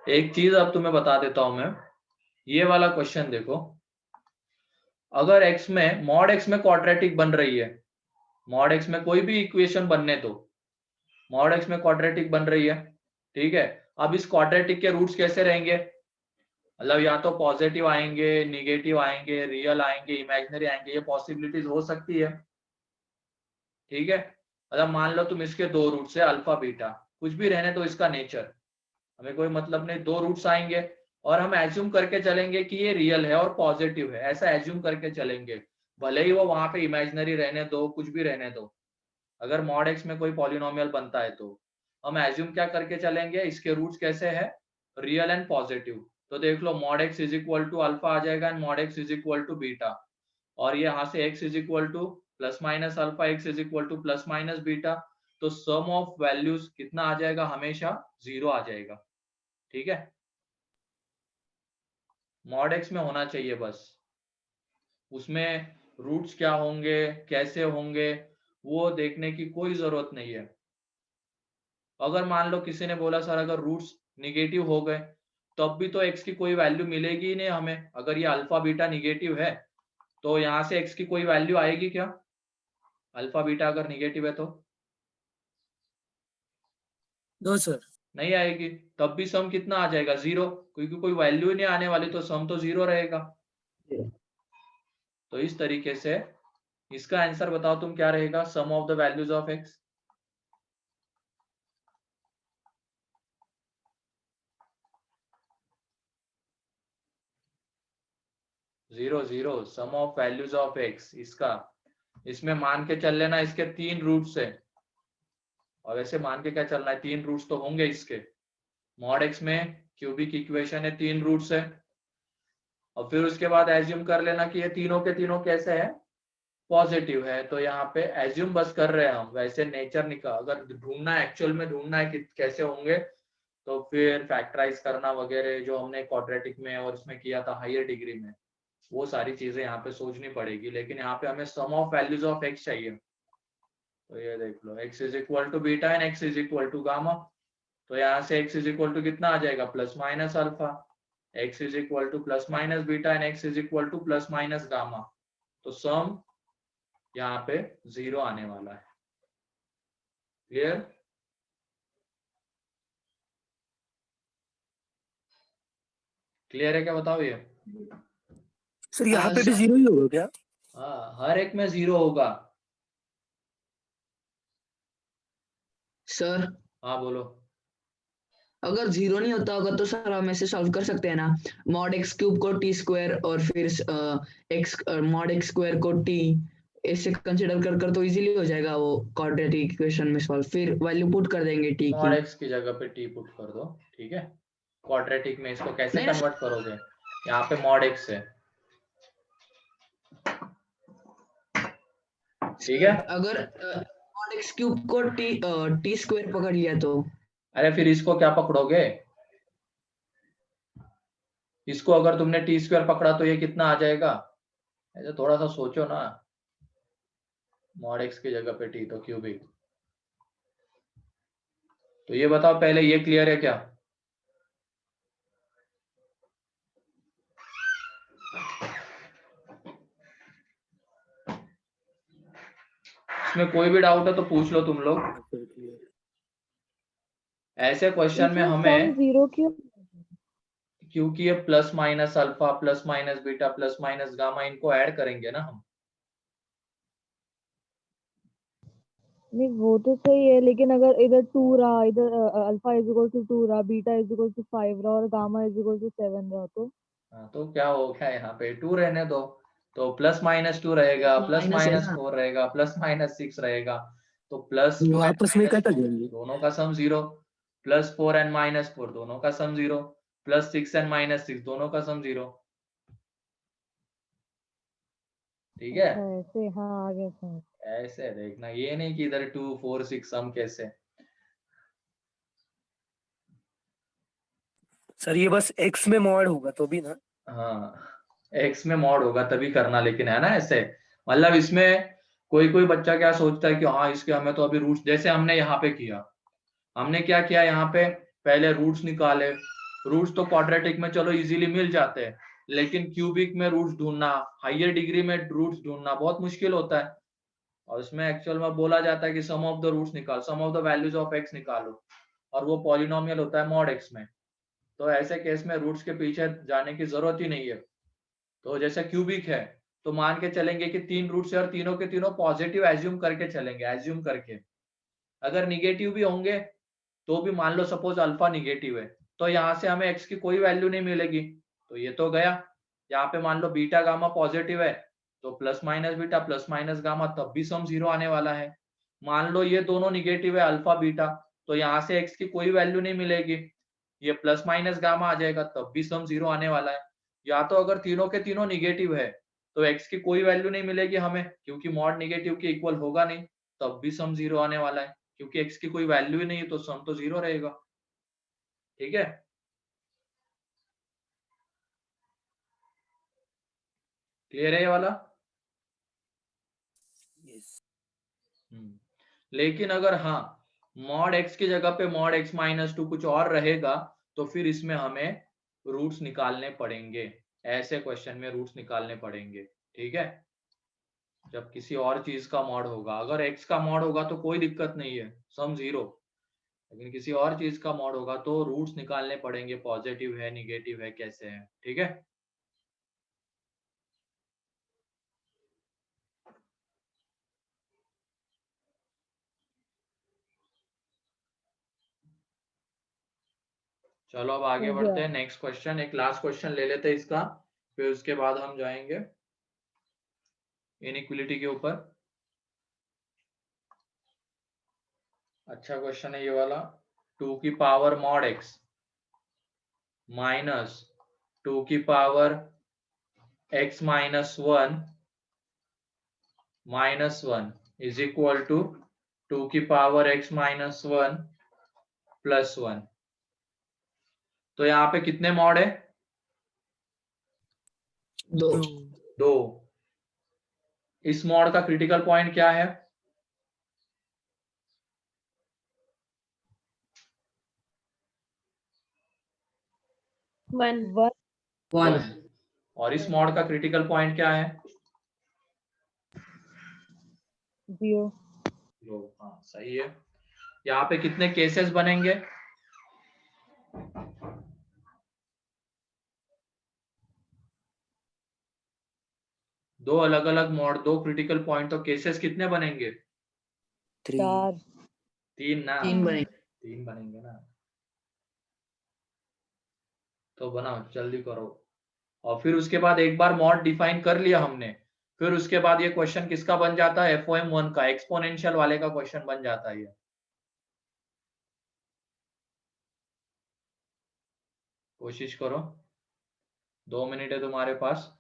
एक चीज अब तुम्हें बता देता हूं मैं, ये वाला क्वेश्चन देखो, अगर x में मॉड x में क्वाड्रेटिक बन रही है, मॉड x में कोई भी इक्वेशन बनने दो, मॉड x में क्वाड्रेटिक बन रही है, ठीक है। अब इस क्वाड्रेटिक के रूट्स कैसे रहेंगे, मतलब या तो पॉजिटिव आएंगे, निगेटिव आएंगे, रियल आएंगे, इमेजिनरी आएंगे, ये पॉसिबिलिटीज हो सकती है। ठीक है, मतलब मान लो तुम इसके दो रूट्स है अल्फा बीटा, कुछ भी रहने तो इसका नेचर, हमें कोई मतलब नहीं, दो रूट्स आएंगे और हम एज्यूम करके चलेंगे कि ये रियल है और पॉजिटिव है, ऐसा एज्यूम करके चलेंगे, भले ही वो वहां पे इमेजिनरी रहने दो, कुछ भी रहने दो। अगर मॉड एक्स में कोई पॉलिनोमियल बनता है तो हम एज्यूम क्या करके चलेंगे, इसके रूट्स कैसे है, रियल एंड पॉजिटिव। तो देख लो mod x is equal to alpha आ जाएगा and mod x is equal to beta, और ये यहाँ से x is equal to plus minus alpha, x is equal to plus minus beta, तो सम ऑफ वैल्यूज कितना आ जाएगा, हमेशा 0 आ जाएगा। ठीक है, मॉड एक्स में होना चाहिए बस, उसमें रूट्स क्या होंगे कैसे होंगे वो देखने की कोई जरूरत नहीं है। अगर मान लो किसी ने बोला सर अगर रूट्स निगेटिव हो गए तब भी तो x की कोई वैल्यू मिलेगी ही नहीं हमें, अगर ये अल्फा बीटा निगेटिव है तो यहाँ से x की कोई वैल्यू आएगी क्या, अल्फा बीटा अगर निगेटिव है तो नो सर। नहीं आएगी, तब भी सम कितना आ जाएगा, 0, क्योंकि कोई वैल्यू ही नहीं आने वाली तो सम तो 0 रहेगा। तो इस तरीके से इसका आंसर बताओ तुम क्या रहेगा, sum of the values of x। 0 0 sum of values of x, इसका, इसमें मान के चल लेना इसके 3 रूट्स है, और वैसे मान के क्या चलना है, 3 रूट्स तो होंगे इसके, मॉड x में क्यूबिक इक्वेशन है 3 रूट्स है, और फिर उसके बाद एज्यूम कर लेना कि ये तीनों के तीनों कैसे है, पॉजिटिव है। तो यहाँ पे एज्यूम बस कर रहे हैं हम, वैसे नेचर निकाल, अगर ढूंढना है एक्चुअल में ढूंढना है कि कैसे होंगे तो फिर फैक्टराइज करना वगैरह जो हमने क्वाड्रेटिक में और इसमें किया था हायर डिग्री में, वो सारी चीजें यहाँ पे सोचनी पड़ेगी, लेकिन यहाँ पे हमें sum of values of x चाहिए। तो ये देख लो x is equal to beta and x is equal to gamma, तो यहाँ से x इज इक्वल टू कितना आ जाएगा, plus minus alpha, x is equal to plus minus beta and x is equal to plus minus gamma, तो सम यहाँ पे 0 आने वाला है। क्लियर? क्लियर है क्या, बताओ ये। सर यहाँ पे भी सर, 0 ही होगा क्या? हाँ हर एक में 0 होगा। सर हाँ बोलो। अगर 0 नहीं होता होगा तो सर हम ऐसे सॉल्व कर सकते हैं ना, मॉड एक्स क्यूब को टी स्क्वायर और फिर एक्स मॉड एक्स स्क्वायर को टी, ऐसे कंसिडर कर कर तो इजीली हो जाएगा वो क्वाड्रेटिक इक्वेशन में सॉल्व, फिर वैल्यू पुट कर देंगे टी मॉड की। एक्स की जगह पे टी पुट कर दो, ठीक है। क्वाड्रेटिक में इसको कैसे नहीं ना कन्वर्ट करोगे, यहाँ पे मॉड एक्स है, ठीक है। अगर मॉड एक्स क्यूब को टी स्क्वायर पकड़ लिया तो, अरे फिर इसको क्या पकड़ोगे, इसको अगर तुमने टी स्क्वायर पकड़ा तो ये कितना आ जाएगा, ऐसे थोड़ा सा सोचो ना, मॉड एक्स की जगह पे टी तो क्यूबिक। तो ये बताओ पहले, ये क्लियर है क्या? इसमें कोई भी डाउट है तो पूछ लो तुम लोग। ऐसे क्वेश्चन में इसमें सम हमें, जीरो क्यों? क्योंकि ये plus minus alpha plus minus beta plus minus gamma, इनको ऐड करेंगे ना हम। नहीं वो तो सही है, लेकिन अगर इधर 2 रहा, इधर अल्फा इज इक्वल टू 2 रहा, बीटा इज इक्वल टू 5 रहा और गामा इज इक्वल टू 7 रहा, तो हाँ, तो क्या हो गया यहाँ पे, 2 रहने दो। तो प्लस माइनस 2 रहेगा, प्लस माइनस है माइनस ना। 4 रहेगा, प्लस माइनस 6 रहेगा। तो प्लस वो 2 एंड आपस में माइनस कट 2 जाएंगे। दोनों का सम 0, प्लस 4 एंड माइनस 4 दोनों का सम 0, प्लस 6 एंड माइनस 6 दोनों का सम 0। ठीक है, अच्छा ऐसे, हाँ आगे समझ। ऐसे देखना, ये नहीं कि इधर 2 4 6 सम कैसे। सर ये बस एक्स में मॉड होगा तो भी ना। हाँ, एक्स में मॉड होगा तभी करना, लेकिन है ना ऐसे। मतलब इसमें कोई कोई बच्चा क्या सोचता है कि हाँ इसके हमें तो अभी रूट्स, जैसे हमने यहाँ पे किया, हमने क्या किया यहाँ पे, पहले रूट्स निकाले। रूट्स तो क्वाड्रेटिक में चलो इजीली मिल जाते हैं, लेकिन क्यूबिक में रूट्स ढूंढना, हायर डिग्री में रूट्स ढूंढना बहुत मुश्किल होता है। और उसमें एक्चुअल में बोला जाता है कि सम ऑफ द रूट्स निकाल, sum of the values of x निकालो, और वो पॉलिनोमियल होता है मॉड एक्स में। तो ऐसे केस में रूट्स के पीछे जाने की जरूरत ही नहीं है। तो जैसे क्यूबिक है, तो मान के चलेंगे कि 3 रूट्स है और तीनों के तीनों पॉजिटिव एज्यूम करके चलेंगे, एज्यूम करके। अगर निगेटिव भी होंगे तो भी मान लो सपोज अल्फा निगेटिव है, तो यहाँ से हमें एक्स की कोई वैल्यू नहीं मिलेगी, तो ये तो गया। यहाँ पे मान लो बीटा गामा पॉजिटिव है, तो plus minus beta plus minus gamma, तब भी सम 0 आने वाला है। मान लो ये दोनों निगेटिव है अल्फा बीटा, तो यहाँ से एक्स की कोई वैल्यू नहीं मिलेगी, ये प्लस माइनस गामा आ जाएगा, तब भी सम 0 आने वाला है। या तो अगर तीनों के तीनों निगेटिव है तो एक्स की कोई वैल्यू नहीं मिलेगी हमें, क्योंकि मॉड निगेटिव के इक्वल होगा नहीं, तब भी सम 0 आने वाला है, क्योंकि एक्स की कोई वैल्यू ही नहीं है तो सम तो 0 रहेगा। ठीक है, क्लियर है ये वाला? लेकिन अगर हाँ मॉड एक्स की जगह पे मॉड एक्स माइनस 2 कुछ और रहेगा, तो फिर इसमें हमें रूट्स निकालने पड़ेंगे, ऐसे क्वेश्चन में रूट्स निकालने पड़ेंगे। ठीक है, जब किसी और चीज का मॉड होगा, अगर एक्स का मॉड होगा तो कोई दिक्कत नहीं है, सम 0। लेकिन किसी और चीज का मॉड होगा तो रूट्स निकालने पड़ेंगे, पॉजिटिव है निगेटिव है कैसे है। ठीक है, चलो अब आगे हो बढ़ते गया। हैं। नेक्स्ट क्वेश्चन, एक लास्ट क्वेश्चन ले लेते हैं इसका, फिर उसके बाद हम जाएंगे इनइक्विलिटी के ऊपर। अच्छा क्वेश्चन है ये वाला, 2 की पावर मॉड एक्स माइनस 2 की power x minus 1 minus 1 is equal to 2 की पावर एक्स माइनस 1 प्लस 1। तो यहाँ पे कितने मॉड है? दो। दो। इस मॉड का क्रिटिकल पॉइंट क्या है? 1. 1 1. 1। और इस मॉड का क्रिटिकल पॉइंट क्या है? 0। हाँ सही है। यहाँ पे कितने केसेस बनेंगे? दो अलग अलग मॉड, दो क्रिटिकल पॉइंट, तो केसेस कितने बनेंगे? 3। 4। 3 ना? 3 बने। 3 बनेंगे ना, तो बनाओ जल्दी करो। और फिर उसके बाद एक बार मॉड डिफाइन कर लिया हमने, फिर उसके बाद ये क्वेश्चन किसका बन जाता है? FOM1 का, एक्सपोनेंशियल वाले का क्वेश्चन बन जाता है ये। कोशिश करो, 2 मिनट है तुम्हारे पास।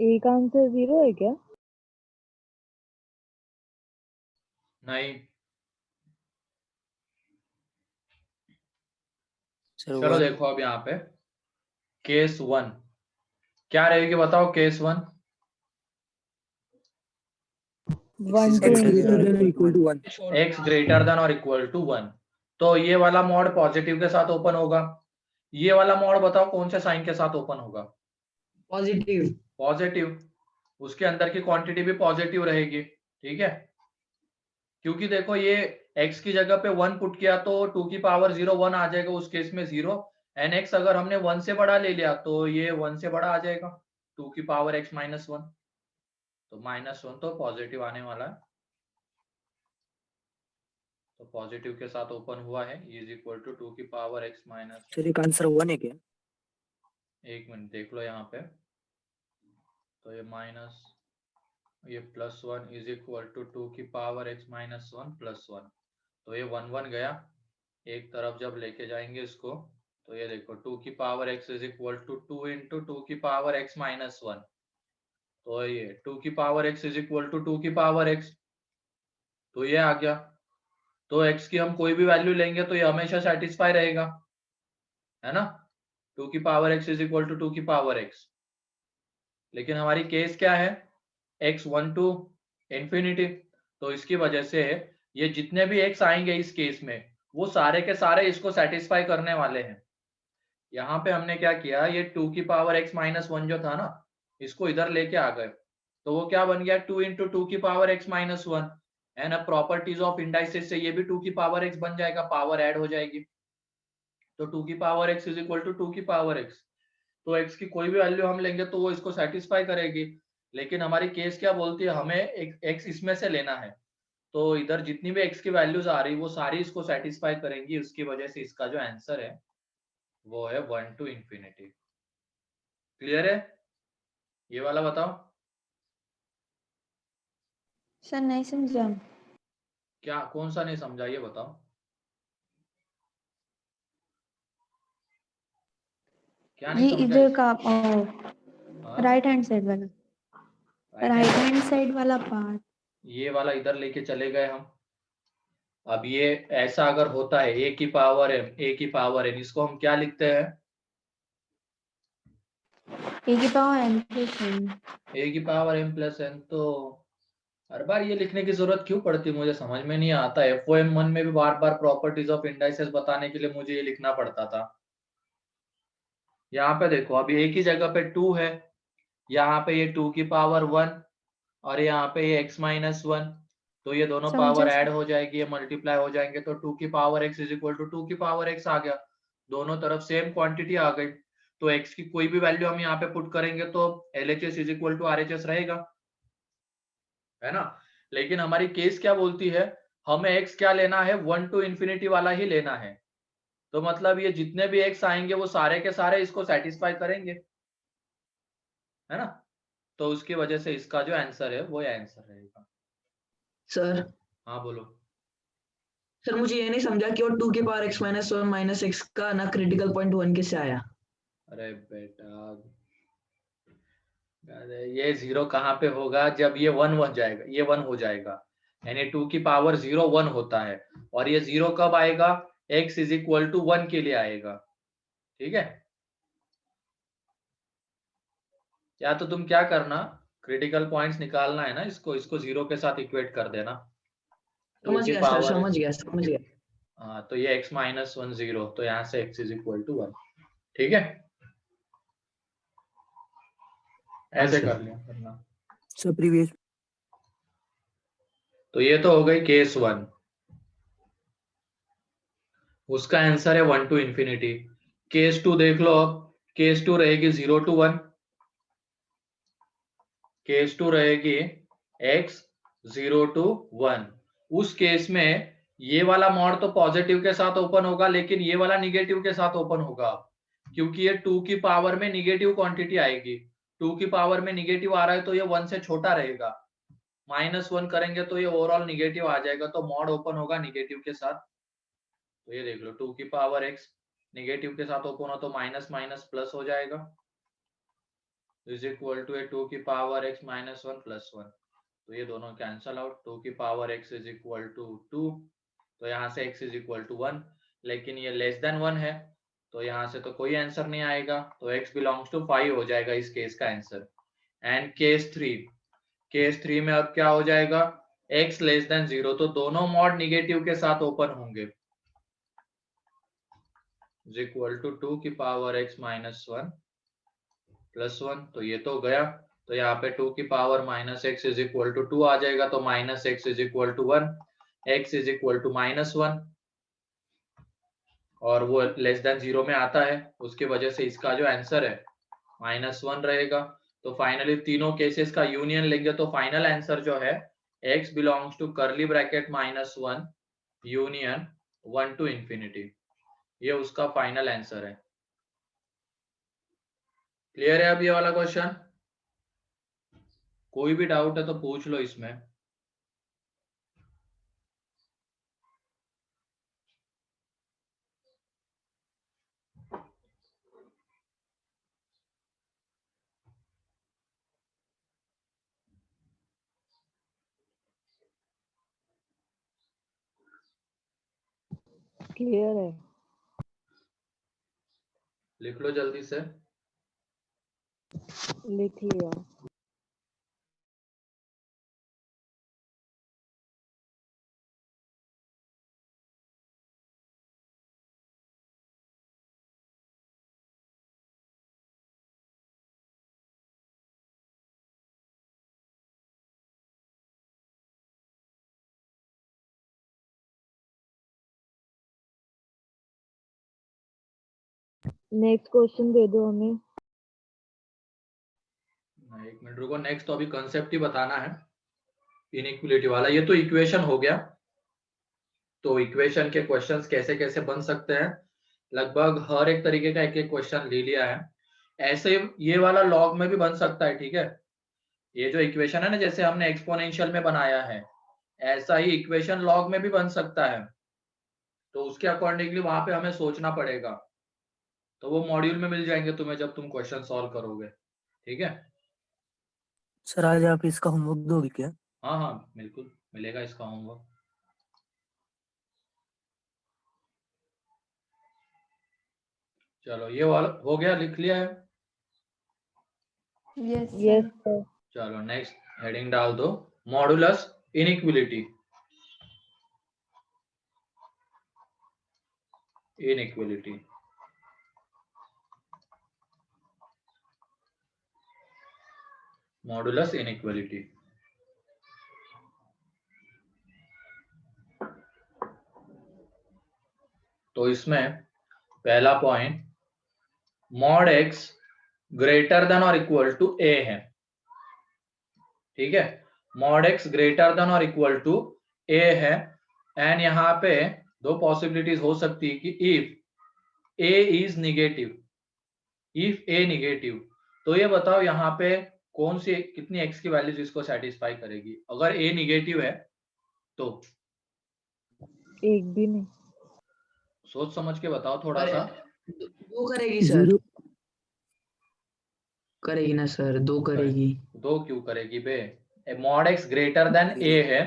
ए का आंसर 0 है क्या? नहीं, सर चलो 1 देखो अब यहाँ पे केस 1 क्या रहेगी बताओ। Case 1 1 to x greater infinity. than or equal to 1. x greater than और इक्वल टू 1, तो ये वाला मॉड पॉजिटिव के साथ ओपन होगा। ये वाला मॉड बताओ कौन से साइन के साथ ओपन होगा। पॉजिटिव। पॉजिटिव, उसके अंदर की क्वांटिटी भी पॉजिटिव रहेगी। ठीक है, क्योंकि देखो ये x की जगह पे 1 पुट किया तो 2 की पावर 0 1 आ जाएगा, उस केस में 0, एंड x अगर हमने 1 से बड़ा ले लिया तो ये 1 से बड़ा आ जाएगा, 2 की पावर x माइनस 1, तो -1 तो पॉजिटिव आने वाला है। तो पॉजिटिव के साथ ओपन हुआ है, इज इक्वल टू 2 की पावर x माइनस। सर एक आंसर 1 है क्या? एक मिनट देख लो यहाँ पे, तो ये माइनस ये +1 इज इक्वल टू 2 की पावर x माइनस 1 +1, तो ये 1 1 गया, एक तरफ जब लेके जाएंगे इसको तो ये देखो 2 की power x is equal to 2 into 2 की पावर x माइनस 1, तो ये 2 की power x is equal to 2 की पावर x, तो ये आ गया। तो x की हम कोई भी वैल्यू लेंगे तो ये हमेशा सेटिस्फाई रहेगा, है ना। 2 की power x is equal to 2 की पावर x, लेकिन हमारी केस क्या है, x 1 टू इंफिनिटी, तो इसकी वजह से ये जितने भी x आएंगे इस केस में वो सारे के सारे इसको सेटिस्फाई करने वाले हैं। यहाँ पे हमने क्या किया, ये 2 की पावर x माइनस 1 जो था ना, इसको इधर लेके आ गए, तो वो क्या बन गया 2 इंटू 2 की पावर x माइनस 1, एंड अब प्रॉपर्टीज ऑफ इंडाइसेस से ये भी 2 की पावर x बन जाएगा, पावर ऐड हो जाएगी, तो 2 की power x is equal to 2 की पावर x, तो x की कोई भी वैल्यू हम लेंगे तो वो इसको सेटिस्फाई करेगी। लेकिन हमारी केस क्या बोलती है, हमें एक x इसमें से लेना है, तो इधर जितनी भी x की वैल्यूज आ रही वो सारी इसको सेटिस्फाई करेंगी, उसकी वजह से इसका जो आंसर है वो है 1 टू इंफिनिटी। क्लियर है, ये वाला बताओ। सर नहीं समझा। क्या, कौन सा नहीं समझा ये बताओ। क्या नहीं ये समझा इधर का हाँ? राइट हैंड साइड वाला, राइट हैंड साइड वाला पार्ट। ये वाला इधर लेके चले गए हम। अब ये ऐसा अगर होता है a की पावर m, a की पावर n, इसको हम क्या लिखते हैं, ए की power m plus n। a की पावर m प्लस n, तो हर बार ये लिखने की जरूरत क्यों पड़ती है, मुझे समझ में नहीं आता। FOM1 में भी बार बार प्रॉपर्टीज ऑफ इंडाइसेस बताने के लिए मुझे ये लिखना पड़ता था। यहाँ पे देखो अभी a की जगह पे 2 है, यहाँ पे ये 2 की पावर 1 और यहाँ पे ये x माइनस 1, तो ये दोनों समझा पावर सर। ऐड हो जाएगी, ये मल्टीप्लाई हो जाएंगे, तो 2 की power x is equal to 2 की पावर x आ गया, दोनों तरफ सेम क्वांटिटी आ गई, तो x की कोई भी वैल्यू हम यहाँ पे पुट करेंगे तो LHS is equal to RHS रहेगा, है ना। लेकिन हमारी केस क्या बोलती है, हमें x क्या लेना है, 1 टू इंफिनिटी वाला ही लेना है, तो मतलब ये जितने भी x आएंगे वो सारे के सारे इसको सेटिस्फाई करेंगे, है ना। तो उसकी वजह से इसका जो आंसर है वो आंसर रहेगा। सर हाँ बोलो। सर मुझे ये नहीं समझा कि वो 2 की power x minus 1 minus x का ना क्रिटिकल पॉइंट 1 कैसे आया। अरे बेटा, अरे ये 0 कहाँ पे होगा, जब ये 1 बन जाएगा, ये 1 हो जाएगा, यानी 2 की पावर 0 1 होता है, और ये 0 कब आएगा, x इज इक्वल टू 1 के लिए आएगा। ठीक है, या तो तुम क्या करना, क्रिटिकल पॉइंट्स निकालना है ना, इसको 0 के साथ इक्वेट कर देना, 2 समझ की गया सर, पावर, समझ गया। हाँ, तो ये x माइनस 1 0, तो यहाँ से x इज इक्वल टू 1। ठीक है, ऐसे अच्छा। कर लिया करना। सर प्रीवियस तो ये तो हो गई केस 1, उसका आंसर है 1 टू इंफिनिटी। केस 2 देख लो, अब केस 2 रहेगी 0 टू 1, केस 2 रहेगी x 0 टू 1। उस केस में ये वाला मॉड तो पॉजिटिव के साथ ओपन होगा, लेकिन ये वाला निगेटिव के साथ ओपन होगा, क्योंकि ये 2 की पावर में निगेटिव क्वांटिटी आएगी, 2 की पावर में निगेटिव आ रहा है तो ये 1 से छोटा रहेगा, -1 करेंगे तो ये ओवरऑल निगेटिव आ जाएगा, तो मॉड ओपन होगा निगेटिव के साथ। तो ये देख लो 2 की पावर x निगेटिव के साथ ओपन हो तो माइनस माइनस प्लस हो जाएगा, इज इक्वल टू 2 की पावर x माइनस 1 प्लस 1, तो ये दोनों कैंसल आउट। 2 की power x is equal to 2, तो यहाँ से x इज इक्वल टू 1, लेकिन ये लेस देन 1 है, तो यहाँ से तो कोई आंसर नहीं आएगा, तो x बिलोंग्स टू 5 हो जाएगा इस केस का आंसर। एंड केस 3 में अब क्या हो जाएगा, x लेस देन 0, तो दोनों मॉड निगेटिव के साथ ओपन होंगे, इज इक्वल टू 2 की पावर x माइनस 1 प्लस 1, तो ये तो गया, तो यहाँ पे 2 की power minus x is equal to 2 आ जाएगा, तो minus x is equal to 1, x is equal to minus 1, और वो लेस देन 0 में आता है, उसकी वजह से इसका जो आंसर है माइनस 1 रहेगा। तो फाइनली तीनों केसेस का यूनियन लेंगे तो फाइनल आंसर जो है x belongs to curly bracket minus 1 union 1 to infinity, ये उसका फाइनल आंसर है। क्लियर है अब ये वाला क्वेश्चन? कोई भी डाउट है तो पूछ लो इसमें। क्लियर है? लिख लो जल्दी से। लिख लिया। नेक्स्ट क्वेश्चन दे दो हमें। एक मिनट रुको, नेक्स्ट तो अभी कंसेप्ट ही बताना है इनइक्वालिटी वाला। ये तो इक्वेशन हो गया, तो इक्वेशन के क्वेश्चंस कैसे कैसे बन सकते हैं, लगभग हर एक तरीके का एक एक क्वेश्चन ले लिया है। ऐसे ये वाला लॉग में भी बन सकता है, ठीक है। ये जो इक्वेशन है ना, जैसे हमने एक्सपोनेंशियल में बनाया है, ऐसा ही इक्वेशन लॉग में भी बन सकता है, तो उसके अकॉर्डिंगली वहां पे हमें सोचना पड़ेगा, तो वो मॉड्यूल में मिल जाएंगे तुम्हें जब तुम क्वेश्चन सॉल्व करोगे, ठीक है। सर आज आप इसका होमवर्क दोगे क्या? हाँ हाँ बिल्कुल मिलेगा इसका होमवर्क। चलो ये वाला हो गया, लिख लिया है। Yes, yes sir. सर। चलो नेक्स्ट हेडिंग डाल दो, modulus inequality. Inequality modulus inequality. तो इसमें पहला point, mod x greater than और इक्वल टू ए है, ठीक है। मॉड एक्स ग्रेटर देन और इक्वल टू ए है, एंड यहाँ पे दो पॉसिबिलिटीज हो सकती है कि if A is negative, if A negative, तो ये बताओ यहाँ पे कौन सी कितनी एक्स की वैल्यूज इसको सेटिस्फाई करेगी। अगर ए निगेटिव है तो एक भी नहीं। सोच समझ के बताओ थोड़ा सा। दो करेगी सर, जीरो करेगी ना सर, दो करेगी। दो क्यों करेगी बे? मॉड एक्स ग्रेटर देन ए है,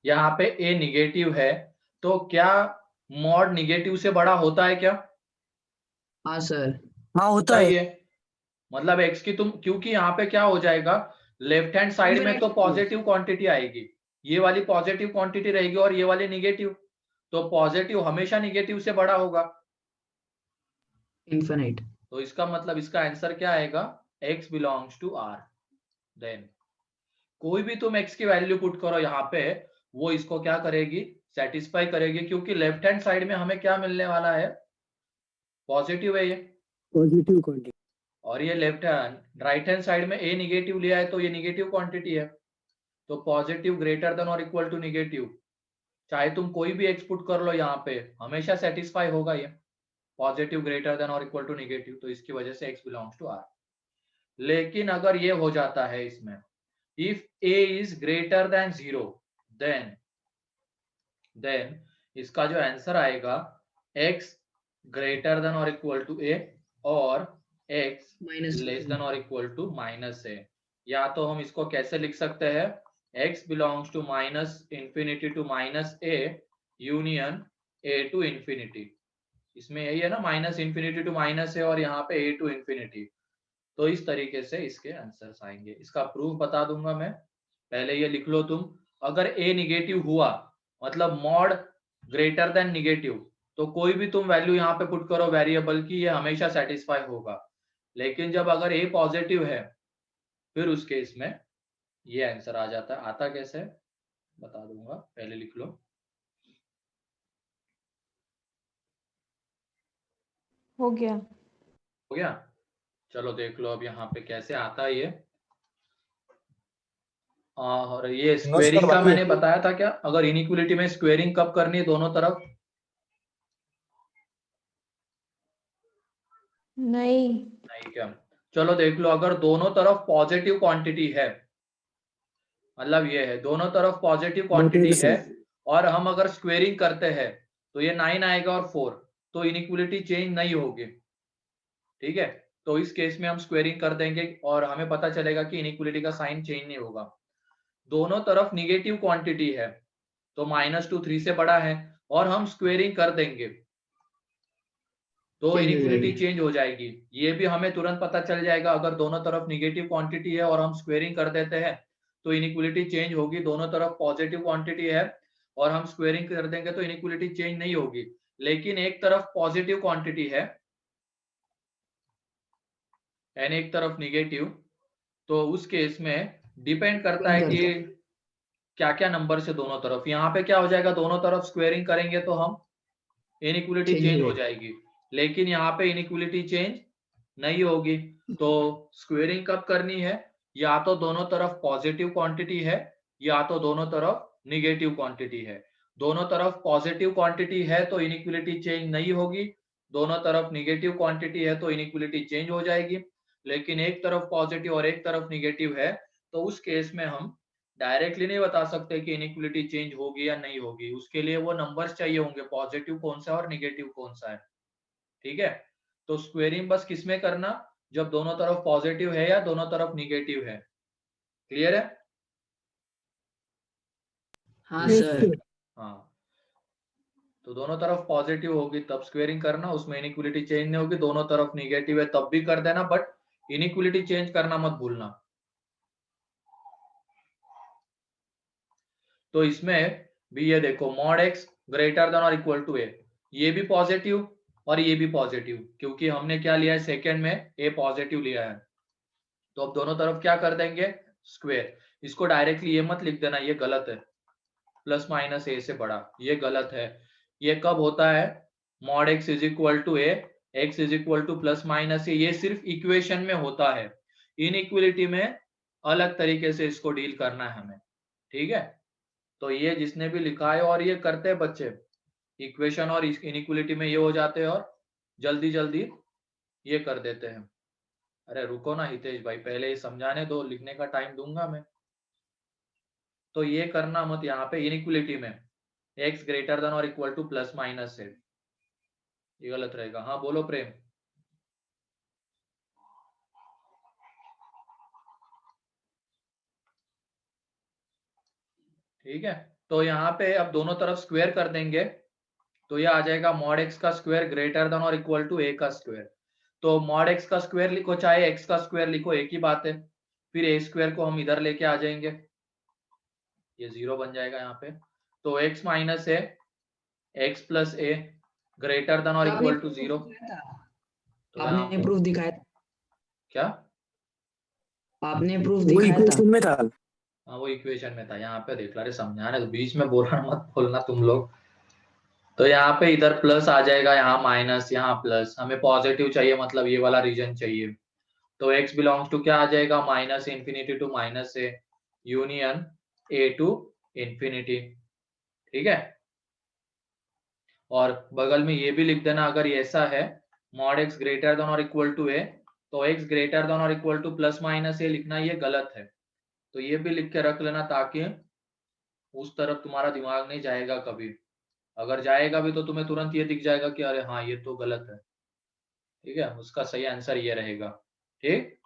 यहाँ पे ए निगेटिव है, तो क्या मॉड निगेटिव से बड़ा होता है क्या? हाँ सर। हाँ होता है। बताइए, मतलब एक्स की तुम, क्योंकि यहाँ पे क्या हो जाएगा, लेफ्ट हैंड साइड में तो पॉजिटिव क्वांटिटी आएगी, ये वाली पॉजिटिव क्वांटिटी रहेगी और ये वाली निगेटिव, तो पॉजिटिव हमेशा निगेटिव से बड़ा होगा, इन्फिनिट। तो इसका मतलब इसका आंसर क्या आएगा, x belongs to r। Then कोई भी तुम x की वैल्यू पुट करो यहाँ पे, वो इसको क्या करेगी, सेटिस्फाई करेगी, क्योंकि लेफ्ट हैंड साइड में हमें क्या मिलने वाला है, पॉजिटिव है ये, पॉजिटिव क्वांटिटी। और ये left hand right hand side में a निगेटिव लिया है, तो ये निगेटिव क्वांटिटी है, तो पॉजिटिव ग्रेटर देन और इक्वल टू निगेटिव, चाहे तुम कोई भी x पुट कर लो यहाँ पे, हमेशा सेटिस्फाई होगा ये, पॉजिटिव ग्रेटर देन और इक्वल टू निगेटिव, तो इसकी वजह से x बिलोंग्स टू r। लेकिन अगर ये हो जाता है इसमें, if a is greater than 0, then इसका जो आंसर आएगा x ग्रेटर देन और इक्वल टू a और एक्स लेस देन और इक्वल टू माइनस ए। या तो हम इसको कैसे लिख सकते हैं, x belongs to minus infinity to minus A union A to infinity. इसमें यही है ना, minus infinity to minus A और यहाँ पे ए टू इंफिनिटी। तो इस तरीके से इसके आंसर्स आएंगे। इसका प्रूफ बता दूंगा मैं, पहले ये लिख लो तुम। अगर ए निगेटिव हुआ मतलब मॉड ग्रेटर देन निगेटिव, तो कोई भी तुम वैल्यू यहाँ पे पुट करो वेरिएबल की, ये हमेशा सेटिस्फाई होगा। लेकिन जब अगर ए पॉजिटिव है फिर उस केस में ये आंसर आ जाता है। आता कैसे बता दूंगा, पहले लिख लो। हो गया। हो गया, चलो देख लो अब यहाँ पे कैसे आता है ये। और ये स्क्वेयरिंग का मैंने बताया था क्या, अगर इनइक्वालिटी में स्क्वेयरिंग कब करनी है दोनों तरफ? नहीं क्या? चलो देख लो, अगर दोनों तरफ पॉजिटिव क्वांटिटी है, मतलब ये है दोनों तरफ पॉजिटिव क्वांटिटी है, और हम अगर स्क्वेयरिंग करते हैं तो ये 9 आएगा और 4, तो इनइक्वालिटी चेंज नहीं होगी। ठीक है, तो इस केस में हम स्क्वेयरिंग कर देंगे और हमें पता चलेगा कि इनइक्वालिटी का साइन चेंज नहीं होगा। दोनों तरफ निगेटिव क्वांटिटी है तो -2 3 से बड़ा है, और हम स्क्वेयरिंग कर देंगे तो इनइक्वालिटी चेंज हो जाएगी। ये भी हमें तुरंत पता चल जाएगा, अगर दोनों तरफ निगेटिव क्वांटिटी है और हम स्क्वेयरिंग कर देते हैं तो इनइक्वालिटी चेंज होगी। दोनों तरफ पॉजिटिव क्वांटिटी है और हम स्क्वेयरिंग कर देंगे तो इनइक्वालिटी चेंज नहीं होगी। लेकिन एक तरफ पॉजिटिव क्वांटिटी है एंड एक तरफ निगेटिव, तो उस केस में डिपेंड करता है कि क्या क्या नंबर से दोनों तरफ। यहाँ पे क्या हो जाएगा, दोनों तरफ स्क्वेयरिंग करेंगे तो हम इनइक्वालिटी चेंज हो जाएगी, लेकिन यहाँ पे इनइक्वालिटी चेंज नहीं होगी। तो स्क्वेयरिंग कब करनी है, या तो दोनों तरफ पॉजिटिव क्वांटिटी है या तो दोनों तरफ निगेटिव क्वांटिटी है। दोनों तरफ पॉजिटिव क्वांटिटी है तो इनइक्वालिटी चेंज नहीं होगी, दोनों तरफ निगेटिव क्वांटिटी है तो इनइक्वालिटी चेंज हो जाएगी। लेकिन एक तरफ पॉजिटिव और एक तरफ निगेटिव है तो उस केस में हम डायरेक्टली नहीं बता सकते कि इनइक्वालिटी चेंज होगी या नहीं होगी। उसके लिए वो नंबर्स चाहिए होंगे, पॉजिटिव कौन सा और निगेटिव कौन सा है। ठीक है, तो स्क्वेयरिंग बस किसमें करना, जब दोनों तरफ पॉजिटिव है या दोनों तरफ निगेटिव है। क्लियर है? हाँ सर। हाँ, तो दोनों तरफ पॉजिटिव होगी तब स्क्वेयरिंग करना, उसमें इनइक्वालिटी चेंज नहीं होगी। दोनों तरफ निगेटिव है तब भी कर देना, बट इनइक्वालिटी चेंज करना मत भूलना। तो इसमें भी ये देखो, मॉड एक्स ग्रेटर देन और इक्वल टू ए, ये भी पॉजिटिव और ये भी पॉजिटिव, क्योंकि हमने क्या लिया है सेकंड में, ए पॉजिटिव लिया है। तो अब दोनों तरफ क्या कर देंगे, स्क्वायर। इसको डायरेक्टली ये मत लिख देना, ये गलत है, प्लस माइनस ए से बड़ा, ये गलत है। ये कब होता है, mod x is equal to A, x is equal to plus minus A, ये सिर्फ इक्वेशन में होता है। इनइक्वालिटी में अलग तरीके से इसको डील करना है हमें। ठीक है, तो ये जिसने भी लिखा है और ये करते हैं बच्चे, इक्वेशन और इनइक्वालिटी में ये हो जाते हैं और जल्दी जल्दी ये कर देते हैं। अरे रुको ना हितेश भाई, पहले ये समझाने दो, लिखने का टाइम दूंगा मैं। तो ये करना मत यहाँ पे, इनइक्वालिटी में x ग्रेटर देन और इक्वल टू प्लस माइनस है, ये गलत रहेगा। हाँ बोलो प्रेम। ठीक है, तो यहाँ पे अब दोनों तरफ स्क्वायर कर देंगे तो ये आ जाएगा मॉड एक्स का स्क्वायर ग्रेटर देन और इक्वल टू ए का स्क्वायर। तो मॉड एक्स का स्क्वायर लिखो चाहे एक्स का स्क्वायर लिखो, एक ही बात है। फिर ए स्क्वायर को हम इधर लेके आ जाएंगे, ये 0 बन जाएगा यहाँ पे। तो x माइनस ए एक्स प्लस ए ग्रेटर देन और इक्वल टू 0। आपने प्रूफ दिखाया था क्या? आपने प्रूफ दिखाया था में था। हाँ वो इक्वेशन में था, यहाँ पे देख ला रे, समझाने तो बीच में बोलना मत बोलना तुम लोग। तो यहाँ पे इधर प्लस आ जाएगा, यहाँ माइनस, यहाँ प्लस। हमें पॉजिटिव चाहिए, मतलब ये वाला रीजन चाहिए। तो x बिलोंग्स टू क्या आ जाएगा, minus infinity to minus A union A to infinity. ठीक है, और बगल में ये भी लिख देना, अगर ये ऐसा है मॉड x ग्रेटर देन और इक्वल टू ए, तो x ग्रेटर देन और इक्वल टू प्लस माइनस ए लिखना ये गलत है। तो ये भी लिख के रख लेना, ताकि उस तरफ तुम्हारा दिमाग नहीं जाएगा कभी। अगर जाएगा भी तो तुम्हें तुरंत ये दिख जाएगा कि अरे हाँ ये तो गलत है। ठीक है, उसका सही आंसर ये रहेगा। ठीक,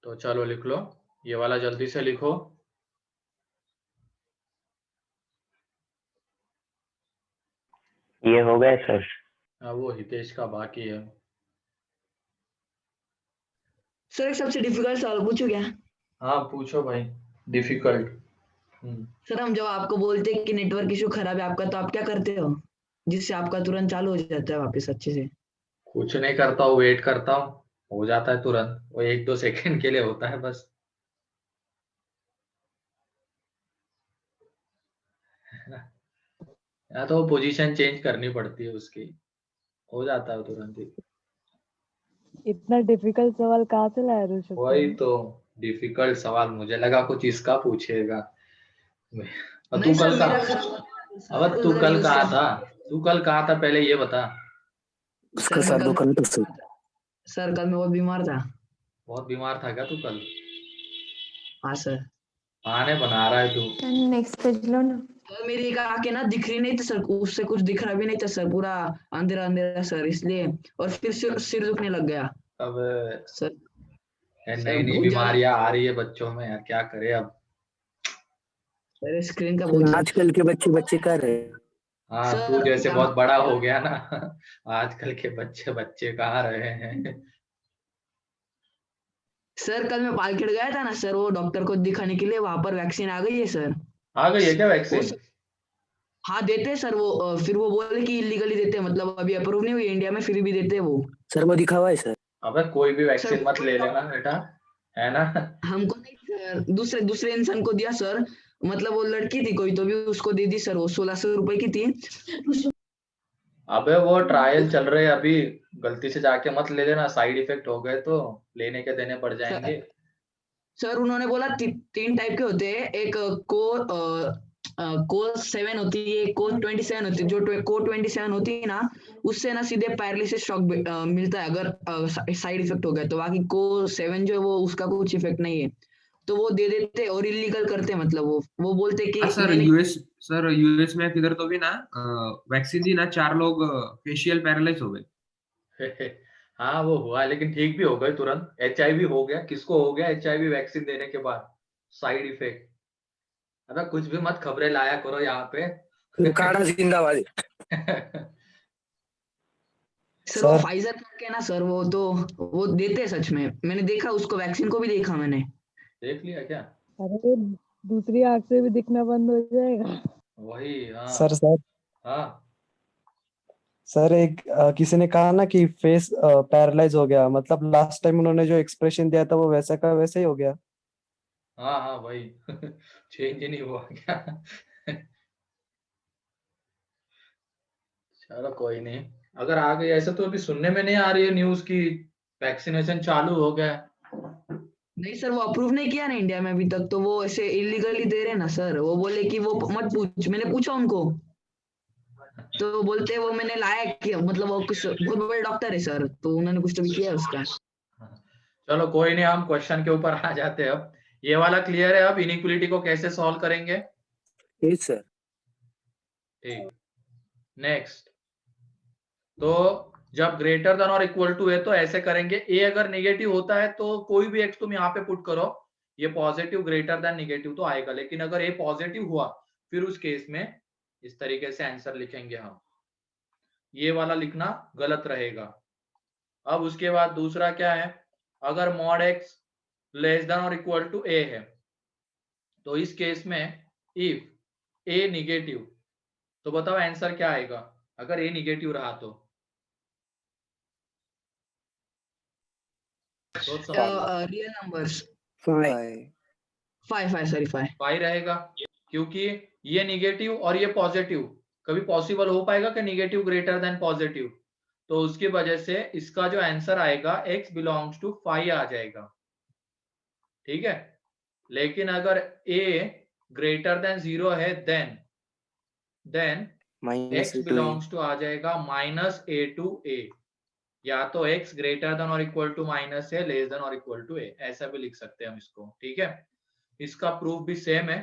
तो चलो लिख लो, ये वाला जल्दी से लिखो। ये हो गए सर। हाँ, वो हितेश का बाकी है। सर एक सबसे डिफिकल्ट सवाल पूछू क्या? हाँ पूछो भाई, डिफिकल्ट। सर हम जब आपको बोलते हैं कि नेटवर्क इशू खराब है आपका, तो आप क्या करते हो जिससे आपका तुरंत चालू हो जाता है वापस अच्छे से? कुछ नहीं करता हूँ, वेट करता हूँ, हो जाता है तुरंत, वो 1-2 सेकंड के लिए होता है बस। या तो पोजीशन चेंज करनी पड़ती है उसकी, हो जाता है तुरंत ही। इतना डिफिकल्ट सवाल कहाँ से लाया ऋषभ वही तुम? तो, डिफिकल्ट सवाल, मुझे लगा कुछ इसका पूछेगा। और तू नहीं सर, कल मेरा कहा, सर अब तू उधर कल यूज कहा कर। था, तू कल कहा था पहले ये बता। उसका सर मैं सर कल दुखा तो सर। सर कल मैं बहुत बीमार था। बहुत बीमार था क्या तू कल? हाँ सर। बहाने बना रहा है तू। नेक्स्ट पेज लो ना। सर मेरी एक आंखें ना दिख रही नहीं थी सर, उससे कुछ दिख रहा भी नहीं था सर, पूरा अंधेरा अंधेरा सर, इसलिए। और फिर सिर दुखने लग गया अब सर। सर नई नई बहुत ज्यादा बीमारियां आ रही है बच्चों में यार, क्या करे अब। सर, स्क्रीन का बहुत सर ज्यादा। आजकल के बच्चे बच्चे कर रहे हैं। हाँ, तू सर जैसे क्या बहुत बड़ा हो गया ना। आजकल के बच्चे बच्चे कहाँ रहे हैं। सर कल मैं पालखेड़ गया था ना सर, वो डॉक्टर को दिखाने के लिए, वहां पर वैक्सीन आ गई है सर। आ गई है क्या वो वैक्सीन? हाँ देते हैं सर वो, फिर वो बोले कि इलीगली देते हैं, मतलब अभी अप्रूव नहीं हुई इंडिया में, फिर भी देते हैं वो। सर वो दिखा हुआ है सर। अबे कोई भी सर वैक्सीन मत ले लेना बेटा, है ना। हमको नहीं सर, दूसरे दूसरे इंसान को दिया सर, मतलब वो लड़की थी कोई, तो भी उसको दे दी सर, वो 1600 रुपए की थी। अबे वो ट्रायल चल रहे हैं अभी, गलती से जाके मत ले लेना, साइड इफेक्ट हो गए तो लेने के देने पड़ सर, जाएंगे। सर उन्होंने बोला तीन टाइप के होते हैं, एक को 7 होती है, को 27 होती है। जो को 27 होती है ना, उससे ना सीधे पैरालिसिस शॉक मिलता है अगर साइड इफेक्ट हो गया तो। बाकी को 7 जो है वो, उसका कुछ इफेक्ट नहीं है, तो वो दे देते और इलीगल करते, मतलब वो बोलते हाँ कि सर, मैंने। यूएस में किधर तो भी ना वैक्सीन दी ना, 4 लोग फेशियल पैरालाइज हो गए। हाँ वो हुआ, लेकिन ठीक भी हो गए तुरंत। HIV हो गया, किसको हो गया HIV वैक्सीन देने के बाद साइड इफेक्ट? अबे कुछ भी मत खबरें लाया करो यहाँ पे। फिर काढ़ा जिंदाबाद। सर वो सर फाइजर करके है ना सर, वो तो वो देते हैं सच में, मैंने देखा उसको, वैक्सीन को भी देखा मैंने। देख लिया क्या? अरे दूसरी आंख से भी दिखना बंद हो जाएगा। वही, हाँ। सर सर हाँ सर एक किसी ने कहा ना कि फेस पैरालाइज हो गया, मतलब लास्ट टाइम उन्होंने जो एक्सप्रेशन दिया था वो वैसा का वैसा ही हो गया। हाँ हाँ भाई। चेंज ही नहीं हुआ क्या? चलो कोई नहीं, अगर आ गई ऐसे तो अभी सुनने में नहीं आ रही है न्यूज की वैक्सीनेशन चालू हो गया है। नहीं सर, वो अप्रूव नहीं किया ना इंडिया में अभी तक, तो वो ऐसे इलीगली दे रहे ना सर। वो बोले कि वो मत पूछ, मैंने पूछा उनको, तो वो बोलते वो मैंने लाया कि, मतलब वो कुछ बहुत बड़े डॉक्टर है सर, तो उन्होंने कुछ तो भी किया उसका। चलो कोई नहीं, हम क्वेश्चन के ऊपर आ जाते हैं अब। ये वाला क्लियर है, अब इनइक्वलिटी को कैसे सॉल्व करेंगे? Yes sir. ठीक, नेक्स्ट। तो जब ग्रेटर देन और इक्वल टू है तो ऐसे करेंगे, ए अगर नेगेटिव होता है तो कोई भी एक्स तुम यहाँ पे पुट करो, ये पॉजिटिव ग्रेटर देन नेगेटिव तो आएगा, लेकिन अगर ए पॉजिटिव हुआ फिर उस केस में इस तरीके से आंसर लिखेंगे हम। ये वाला लिखना गलत रहेगा। अब उसके बाद दूसरा क्या है, अगर मॉड एक्स लेस देन और इक्वल टू ए है, तो इस केस में इफ ए निगेटिव, तो बताओ आंसर क्या आएगा अगर ए निगेटिव रहा तो? सोच समझ। Real numbers. 5 सॉरी 5। पाई रहेगा, क्योंकि ये निगेटिव और ये पॉजिटिव कभी पॉसिबल हो पाएगा कि निगेटिव ग्रेटर देन पॉजिटिव, तो उसकी वजह से इसका जो आंसर आएगा x बिलोंग्स टू 5 आ जाएगा। ठीक है, लेकिन अगर a ग्रेटर देन 0 है देन x बिलोंग्स टू आ जाएगा -a टू a, या तो x ग्रेटर देन और इक्वल टू माइनस है, लेस देन और इक्वल टू a, ऐसा भी लिख सकते हैं हम इसको। ठीक है, इसका प्रूफ भी सेम है।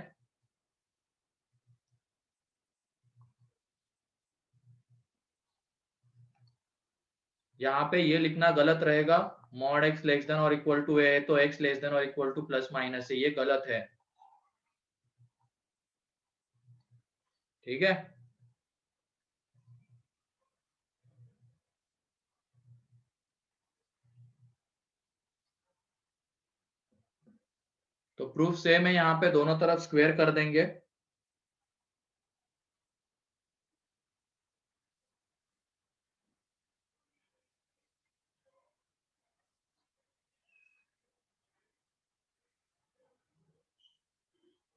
यहाँ पे ये लिखना गलत रहेगा, मॉड एक्स लेस देन और इक्वल टू ए तो एक्स लेस देन और इक्वल टू प्लस माइनस है, ये गलत है। ठीक है, तो प्रूफ सेम है, यहाँ पे दोनों तरफ स्क्वायर कर देंगे।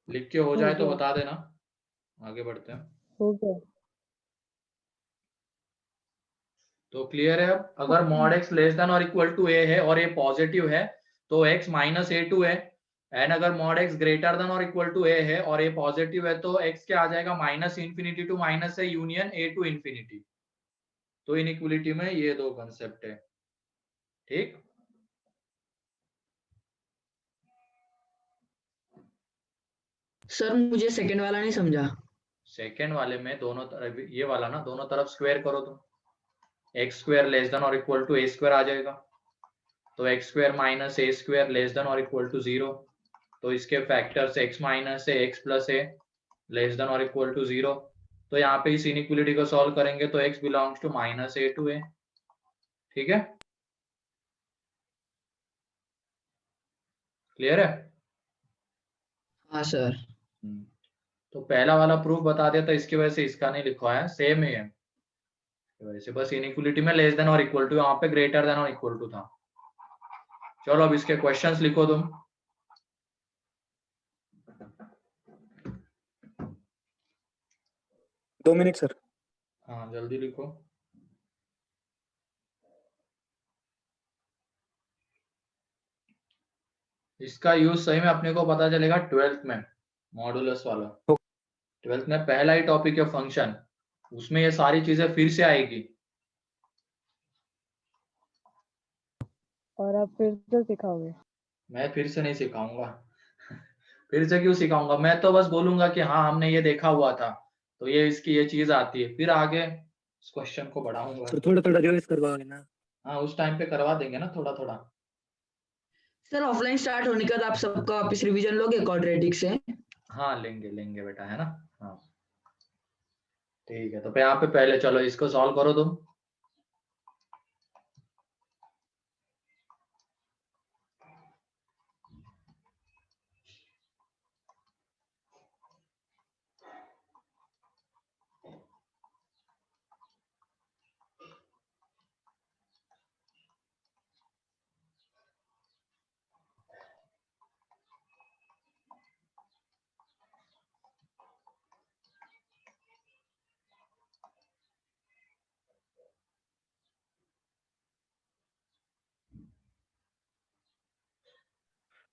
लिख के हो जाए तो गया। बता देना, आगे बढ़ते हैं। हो गया। तो क्लियर है। अब अगर मॉड एक्स लेस देन और इक्वल टू ए है और ए पॉजिटिव है तो एक्स माइनस ए टू है, एंड अगर मॉड एक्स ग्रेटर देन और इक्वल टू ए है और ए पॉजिटिव है तो एक्स क्या आ जाएगा, माइनस इंफिनिटी टू माइनस है यूनियन ए टू इंफिनिटी। तो इनइक्वलिटी में ये दो कंसेप्ट है। ठीक, सर मुझे सेकंड वाला नहीं समझा। सेकेंड वाले में दोनों तरफ, ये वाला ना, दोनों तरफ स्क्वायर करो तुम, एक्स स्क्वायर लेस देन और इक्वल टू ए स्क्वायर आ जाएगा, तो एक्स स्क्वायर माइनस ए स्क्वायर लेस देन और इक्वल टू 0, तो इसके फैक्टर्स एक्स माइनस ए एक्स प्लस ए लेस देन और इक्वल टू 0। तो यहाँ पे इस इनइक्वलिटी को सॉल्व करेंगे तो x belongs to minus A to A. ठीक है, क्लियर है। हाँ सर। तो पहला वाला प्रूफ बता दिया था, इसकी वजह से इसका नहीं लिखवाया, सेम ही है, वैसे बस इनइक्वलिटी में लेस देन और इक्वल टू, यहाँ पे ग्रेटर देन और इक्वल टू था। चलो अब इसके क्वेश्चंस लिखो तुम। दो मिनट सर। हाँ जल्दी लिखो। इसका यूज सही में अपने को पता चलेगा 12th में, मॉडुलस वाला। 12th में पहला ही टॉपिक है फंक्शन, उसमें ये सारी चीजें फिर से आएगी। और आप फिर से सिखाओगे? मैं फिर से नहीं सिखाऊंगा। फिर से क्यों सिखाऊंगा, मैं तो बस बोलूंगा कि हाँ हमने ये देखा हुआ था, तो ये इसकी ये चीज आती है, फिर आगे इस क्वेश्चन को बढ़ाऊंगा। तो थोड़ा थोड़ा रिवाइज करवाओगे ना? हाँ उस टाइम पे करवा देंगे ना थोड़ा थोड़ा। सर ऑफलाइन स्टार्ट होने के बाद आप सबका वापस रिवीजन लोगे क्वाड्रेटिक से? हाँ लेंगे लेंगे बेटा, है ना। हाँ ठीक है, तो पे यहाँ पे पहले चलो इसको सॉल्व करो तुम।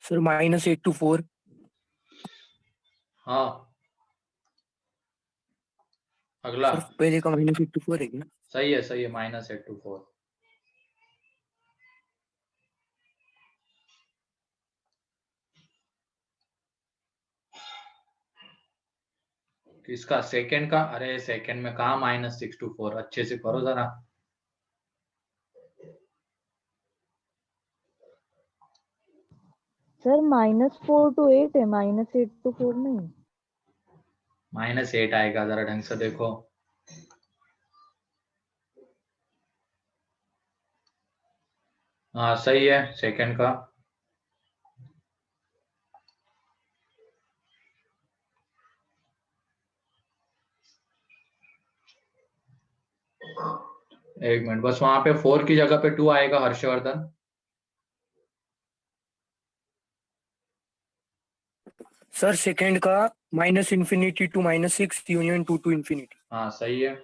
Sir -8 to 4। हाँ अगला। सर पहले का -8 to 4 है क्या? सही है -8 to 4। किसका, सेकंड का? अरे सेकंड में कहा -6 to 4, अच्छे से करो जरा। सर -4 to 8 है, -8 to 4 नहीं। -8 आएगा, जरा ढंग से देखो। हाँ सही है सेकंड का। एक मिनट बस, वहां पे 4 की जगह पे 2 आएगा हर्षवर्धन। सर सेकंड का -∞ to -6 यूनियन 2 to infinity। हाँ सही है।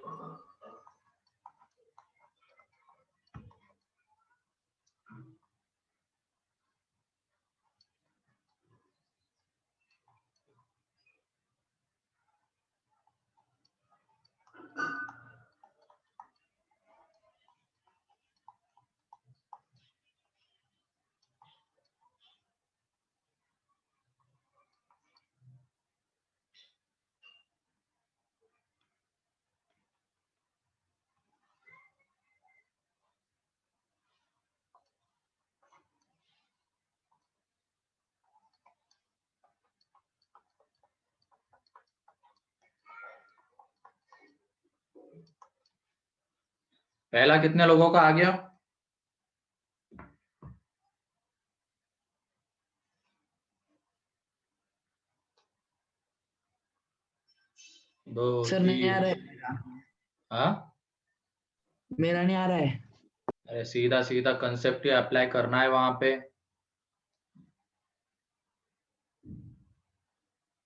पहला कितने लोगों का आ गया? दो सर नहीं आ तीन। रहा है, हाँ, मेरा नहीं आ रहा है। अरे सीधा सीधा कंसेप्ट ही अप्लाई करना है वहां पे।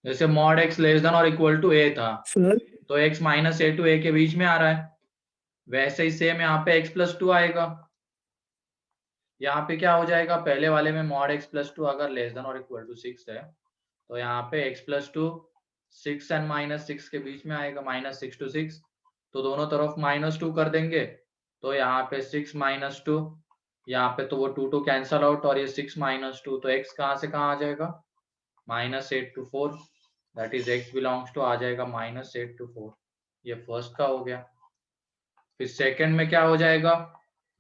जैसे मॉड एक्स लेस देन और इक्वल टू ए था, सर तो x माइनस ए टू ए के बीच में आ रहा है, वैसे ही सेम यहाँ पे x प्लस टू आएगा। यहाँ पे क्या हो जाएगा, पहले वाले में मॉड x प्लस टू अगर लेस देन और इक्वल टू 6 है, तो यहाँ पे x plus two 6 and minus 6 के बीच में आएगा, माइनस 6 to 6, तो दोनों तरफ -2 कर देंगे, तो यहाँ पे 6 माइनस 2, यहाँ पे तो वो 2 कैंसल आउट, और ये 6 माइनस 2, तो x कहाँ से कहाँ आ जाएगा, -8 to 4, that is x belongs to आ जाएगा -8 to 4। ये फर्स्ट का हो गया। फिर सेकंड में क्या हो जाएगा,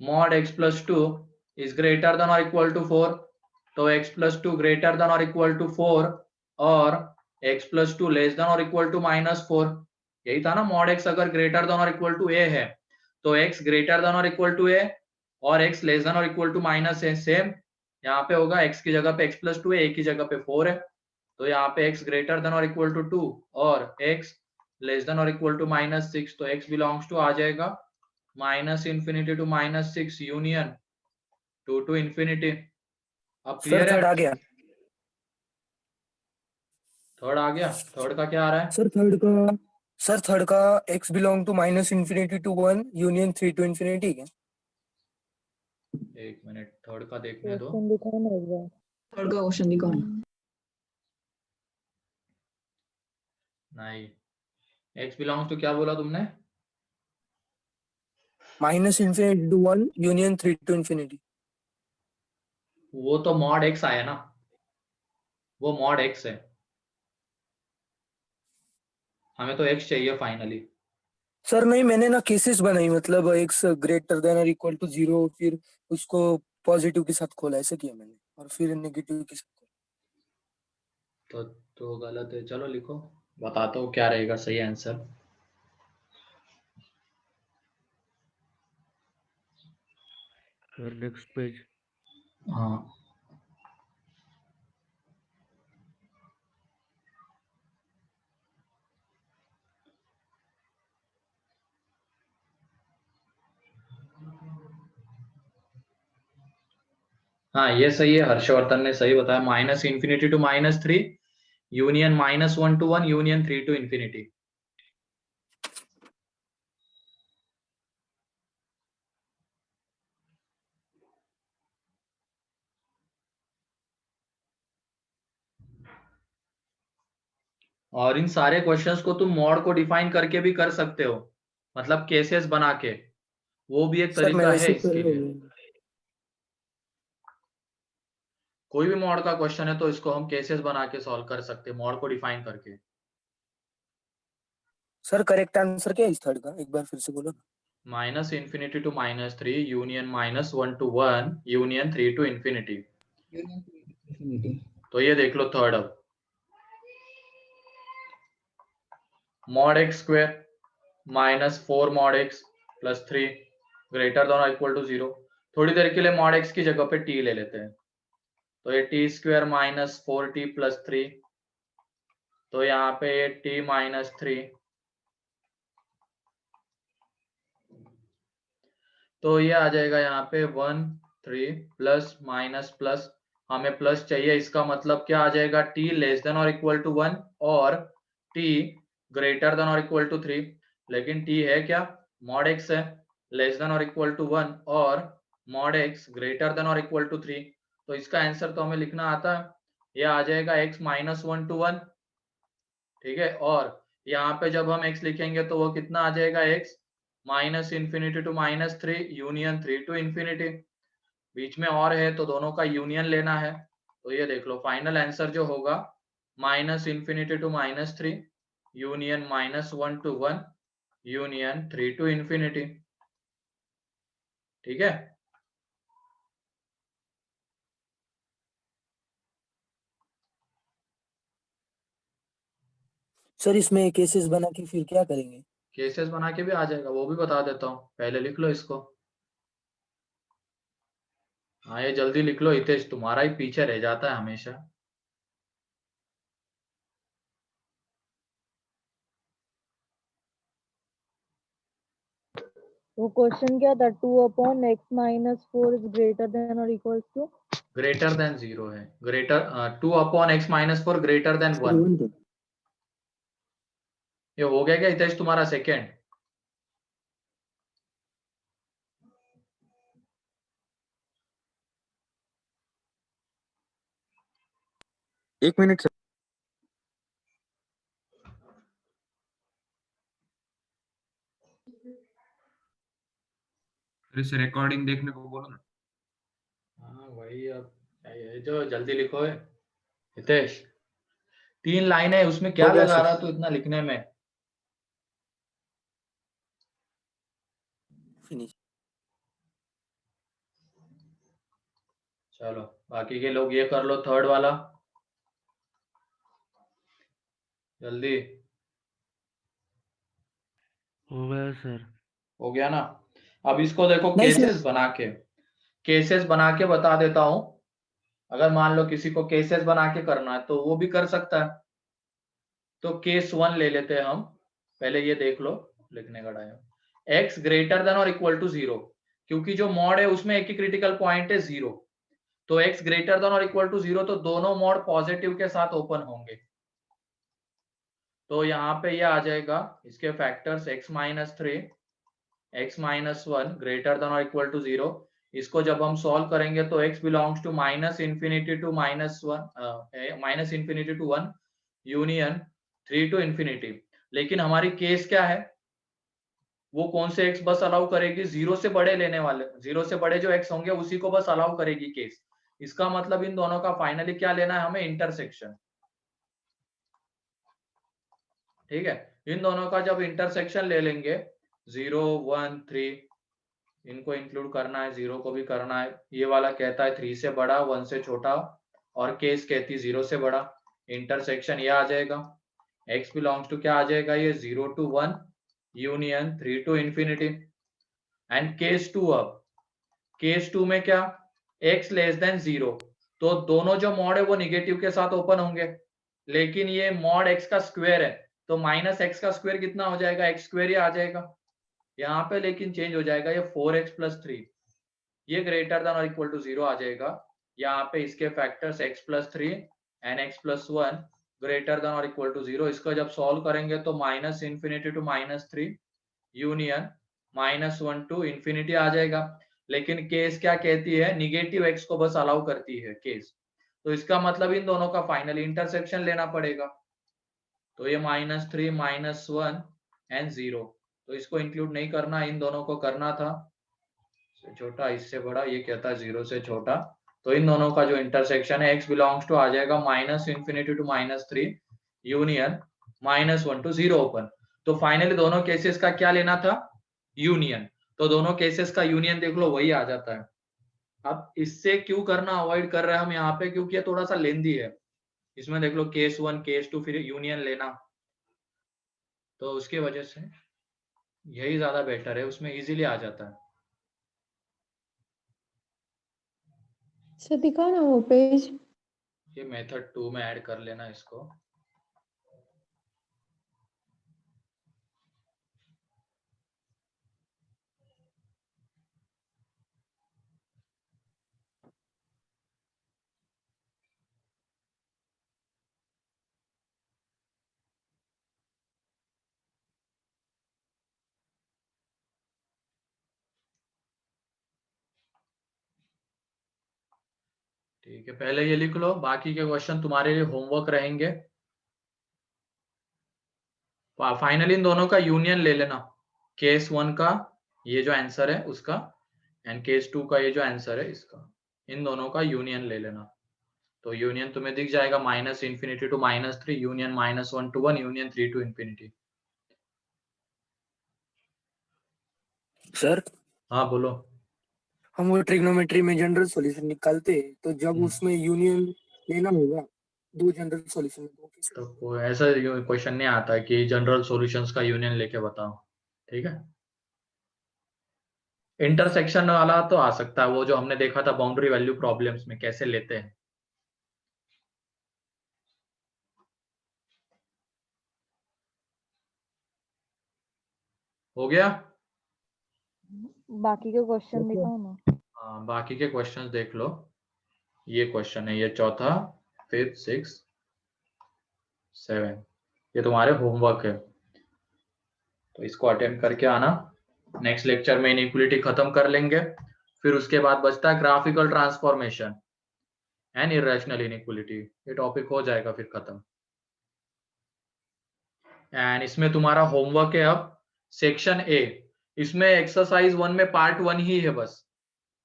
mod x plus two is greater than और इक्वल टू 4, तो x plus two greater than और इक्वल टू 4 और x plus two less than और इक्वल टू -4। यही था ना, मॉड x अगर ग्रेटर देन और इक्वल टू a है, तो x ग्रेटर देन और इक्वल टू a और x लेस देन और इक्वल टू -a, सेम यहाँ पे होगा, x की जगह पे x प्लस टू है, a की जगह पे 4 है, तो यहाँ पे x ग्रेटर देन और इक्वल टू 2 और x लेस देन और इक्वल टू -6, तो x बिलोंग्स टू आ जाएगा -∞ to -6 यूनियन 2 to इंफिनिटी। अब सर क्लियर है? थर्ड आ गया। थर्ड आ गया। थर्ड का क्या आ रहा है? सर थर्ड का x belong to -∞ to 1 union 3 to infinity क्या? एक मिनट, थर्ड का देखने दो। क्वेश्चन दिखाओ ना एक बार। थर्ड का क्वेश्चन दिखाओ ना। नहीं, x बिलोंग्स टू क्या बोला तुमने? -∞ to 1 यूनियन 3 to इंफिनिटी। वो तो मॉड x आया ना, वो मॉड x है, हमें तो x चाहिए फाइनली। सर नहीं, मैंने ना केसेस बनाई, मतलब x ग्रेटर देन और इक्वल टू 0, फिर उसको पॉजिटिव के साथ खोला, ऐसे किया मैंने, और फिर नेगेटिव के साथ खोला। तो गलत है, चलो लिखो, बताता हूँ क्या रहेगा सही आंसर। Sir next page. हाँ, हाँ ये सही है, हर्षवर्धन ने सही बताया, -∞ to -3 union -1 to 1 union 3 to infinity. और इन सारे क्वेश्चंस को तुम मॉड को डिफाइन करके भी कर सकते हो, मतलब केसेस बना के, वो भी एक सर मैं तरीका है वैसे इसके लिए। कोई भी मॉड का क्वेश्चन है तो इसको हम केसेस बना के सॉल्व कर सकते हैं, मॉड को डिफाइन करके। सर करेक्ट आंसर क्या है इस थर्ड का, एक बार फिर से बोलो ना। -∞ to -3 union -1 to 1 union 3 to infinity. तो ये देख लो थर्ड। अब mod x square -4 mod x plus 3 greater than और इक्वल टू 0। थोड़ी देर के लिए मॉड x की जगह पे t ले लेते हैं, तो ये t स्क्वायर -4t प्लस 3, तो यहाँ पे ये t -3, तो ये आ जाएगा यहाँ पे 1 3 प्लस माइनस प्लस, हमें प्लस चाहिए, इसका मतलब क्या आ जाएगा, t लेस देन और इक्वल टू 1 और t ग्रेटर देन और इक्वल टू 3, लेकिन t है क्या, मॉड x है, लेस देन और इक्वल टू 1 और मॉड x ग्रेटर देन और इक्वल टू 3, तो इसका आंसर तो हमें लिखना आता है, ये आ जाएगा x -1 to 1, ठीक है। और यहाँ पे जब हम x लिखेंगे तो वो कितना आ जाएगा, x -∞ to -3 union 3 to infinity, बीच में और है तो दोनों का यूनियन लेना है, तो ये देख लो फाइनल आंसर जो होगा -∞ to -3 union -1 to 1 union 3 to infinity, ठीक है। सर इसमें केसेस बना के फिर क्या करेंगे? केसेस बना के भी आ जाएगा, वो भी बता देता हूँ, पहले लिख लो इसको। हाँ ये जल्दी लिख लो, हितेश तुम्हारा ही पीछे रह जाता है हमेशा। वो क्वेश्चन क्या था, 2/x-4 इज ग्रेटर देन और इक्वल्स टू? ग्रेटर देन 0 है, ग्रेटर 2/x-4 ग्रेटर देन 1। ये हो गया क्या हितेश तुम्हारा सेकेंड? एक मिनट सर। फिर इसे रिकॉर्डिंग देखने को बोलो ना। हाँ वही, अब ये जो जल्दी लिखो है हितेश, 3 लाइनें है, उसमें क्या हो गया लगा सर। रहा तू इतना लिखने में? फिनिश। चलो बाकी के लोग ये कर लो, थर्ड वाला जल्दी। हो गया सर। हो गया ना? अब इसको देखो नहीं सर। केसेस बना के बता देता हूं। अगर मान लो किसी को केसेस बना के करना है तो वो भी कर सकता है। तो केस 1 ले लेते हैं हम, पहले ये देख लो लिखने का टाइम, x ग्रेटर देन और इक्वल टू 0, क्योंकि जो मॉड है उसमें एक ही क्रिटिकल पॉइंट है 0, तो x ग्रेटर देन और इक्वल टू 0, तो दोनों मॉड पॉजिटिव के साथ ओपन होंगे। तो यहाँ पे ये आ जाएगा इसके factors x-3 x-1 greater than और इक्वल टू 0। इसको जब हम सॉल्व करेंगे तो x belongs to -∞ to -1 union 3 to infinity. लेकिन हमारी केस क्या है, वो कौन से x बस अलाउ करेगी? 0 से बड़े लेने वाले, 0 से बड़े जो x होंगे उसी को बस अलाउ करेगी केस। इसका मतलब इन दोनों का फाइनली क्या लेना है हमें? इंटरसेक्शन। ठीक है, इन दोनों का जब इंटरसेक्शन ले लेंगे 0 1 3, इनको इंक्लूड करना है, 0 को भी करना है। ये वाला कहता है 3 से बड़ा, 1 से छोटा, और केस कहती है 0 से बड़ा। इंटरसेक्शन ये आ जाएगा, x बिलोंग्स टू क्या आ जाएगा? ये 0 to 1 union 3 to infinity. And case 2, अब केस 2 में क्या, x लेस देन 0, तो दोनों जो मॉड है वो निगेटिव के साथ ओपन होंगे। लेकिन ये मॉड x का स्क्वायर है, तो -x का स्क्वायर कितना हो जाएगा? x स्क्वायर ही आ जाएगा यहाँ पे, लेकिन चेंज हो जाएगा, ये 4x + 3, ये ग्रेटर देन और इक्वल टू 0 आ जाएगा। यहाँ पे इसके factors x + 3 and x + 1 greater than और इक्वल टू 0। इसको जब सॉल्व करेंगे तो -∞ टू -3 यूनियन -1 टू इंफिनिटी आ जाएगा। लेकिन केस क्या कहती है? निगेटिव x को बस अलाउ करती है केस। तो इसका मतलब इन दोनों का फाइनली इंटरसेक्शन लेना पड़ेगा। तो ये -3 -1 एंड 0, तो इसको इंक्लूड नहीं करना, इन दोनों को करना था, छोटा इससे बड़ा, ये कहता है 0 से छोटा। तो इन दोनों का जो इंटरसेक्शन है x बिलोंग्स टू आ जाएगा -∞ टू -3 यूनियन -1 टू 0 ओपन। तो फाइनली दोनों केसेस का क्या लेना था? यूनियन। तो दोनों केसेस का यूनियन देख लो, वही आ जाता है। अब इससे क्यों करना अवॉइड कर रहे हैं हम यहाँ पे? क्योंकि ये थोड़ा सा लेंदी है। इसमें देख लो केस 1 केस 2 फिर यूनियन लेना, तो उसकी वजह से यही ज्यादा बेटर है, उसमें इजीली आ जाता है। सर दिखाओ ना वो पेज। ये मेथड 2 में ऐड कर लेना इसको। ठीक है, पहले ये लिख लो, बाकी के क्वेश्चन तुम्हारे लिए होमवर्क रहेंगे। फाइनली इन दोनों का यूनियन ले लेना, केस 1 का ये जो आंसर है उसका, एंड केस 2 का ये जो आंसर है इसका, इन दोनों का यूनियन ले लेना। तो यूनियन तुम्हें दिख जाएगा -∞ to -3 union -1 to 1 union 3 to infinity. Sir हाँ बोलो। हम वो ट्रिग्नोमेट्री में जनरल सॉल्यूशन निकालते हैं, तो जब उसमें यूनियन लेना होगा दो जनरल सॉल्यूशन, तो कोई ऐसा क्वेश्चन नहीं आता कि जनरल सॉल्यूशंस का यूनियन लेके बताओ। ठीक है, इंटरसेक्शन वाला तो आ सकता है, वो जो हमने देखा था बाउंड्री वैल्यू प्रॉब्लम्स में कैसे लेते हैं। हो गया? बाकी के क्वेश्चन दिखाओ ना। हाँ, बाकी के क्वेश्चंस देख लो। ये क्वेश्चन है, ये चौथा, 5th 6th 7, ये तुम्हारे होमवर्क है, तो इसको अटेम्प्ट करके आना। नेक्स्ट लेक्चर में इनइक्वालिटी खत्म कर लेंगे, फिर उसके बाद बचता है graphical transformation and irrational inequality, ये टॉपिक हो जाएगा फिर खत्म। एंड इसमें तुम्हारा होमवर्क है अब सेक्शन ए, इसमें एक्सरसाइज 1 में पार्ट 1 ही है बस,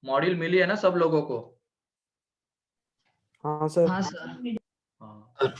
मॉड्यूल मिली है ना सब लोगों को? हाँ सर। हाँ सर। हाँ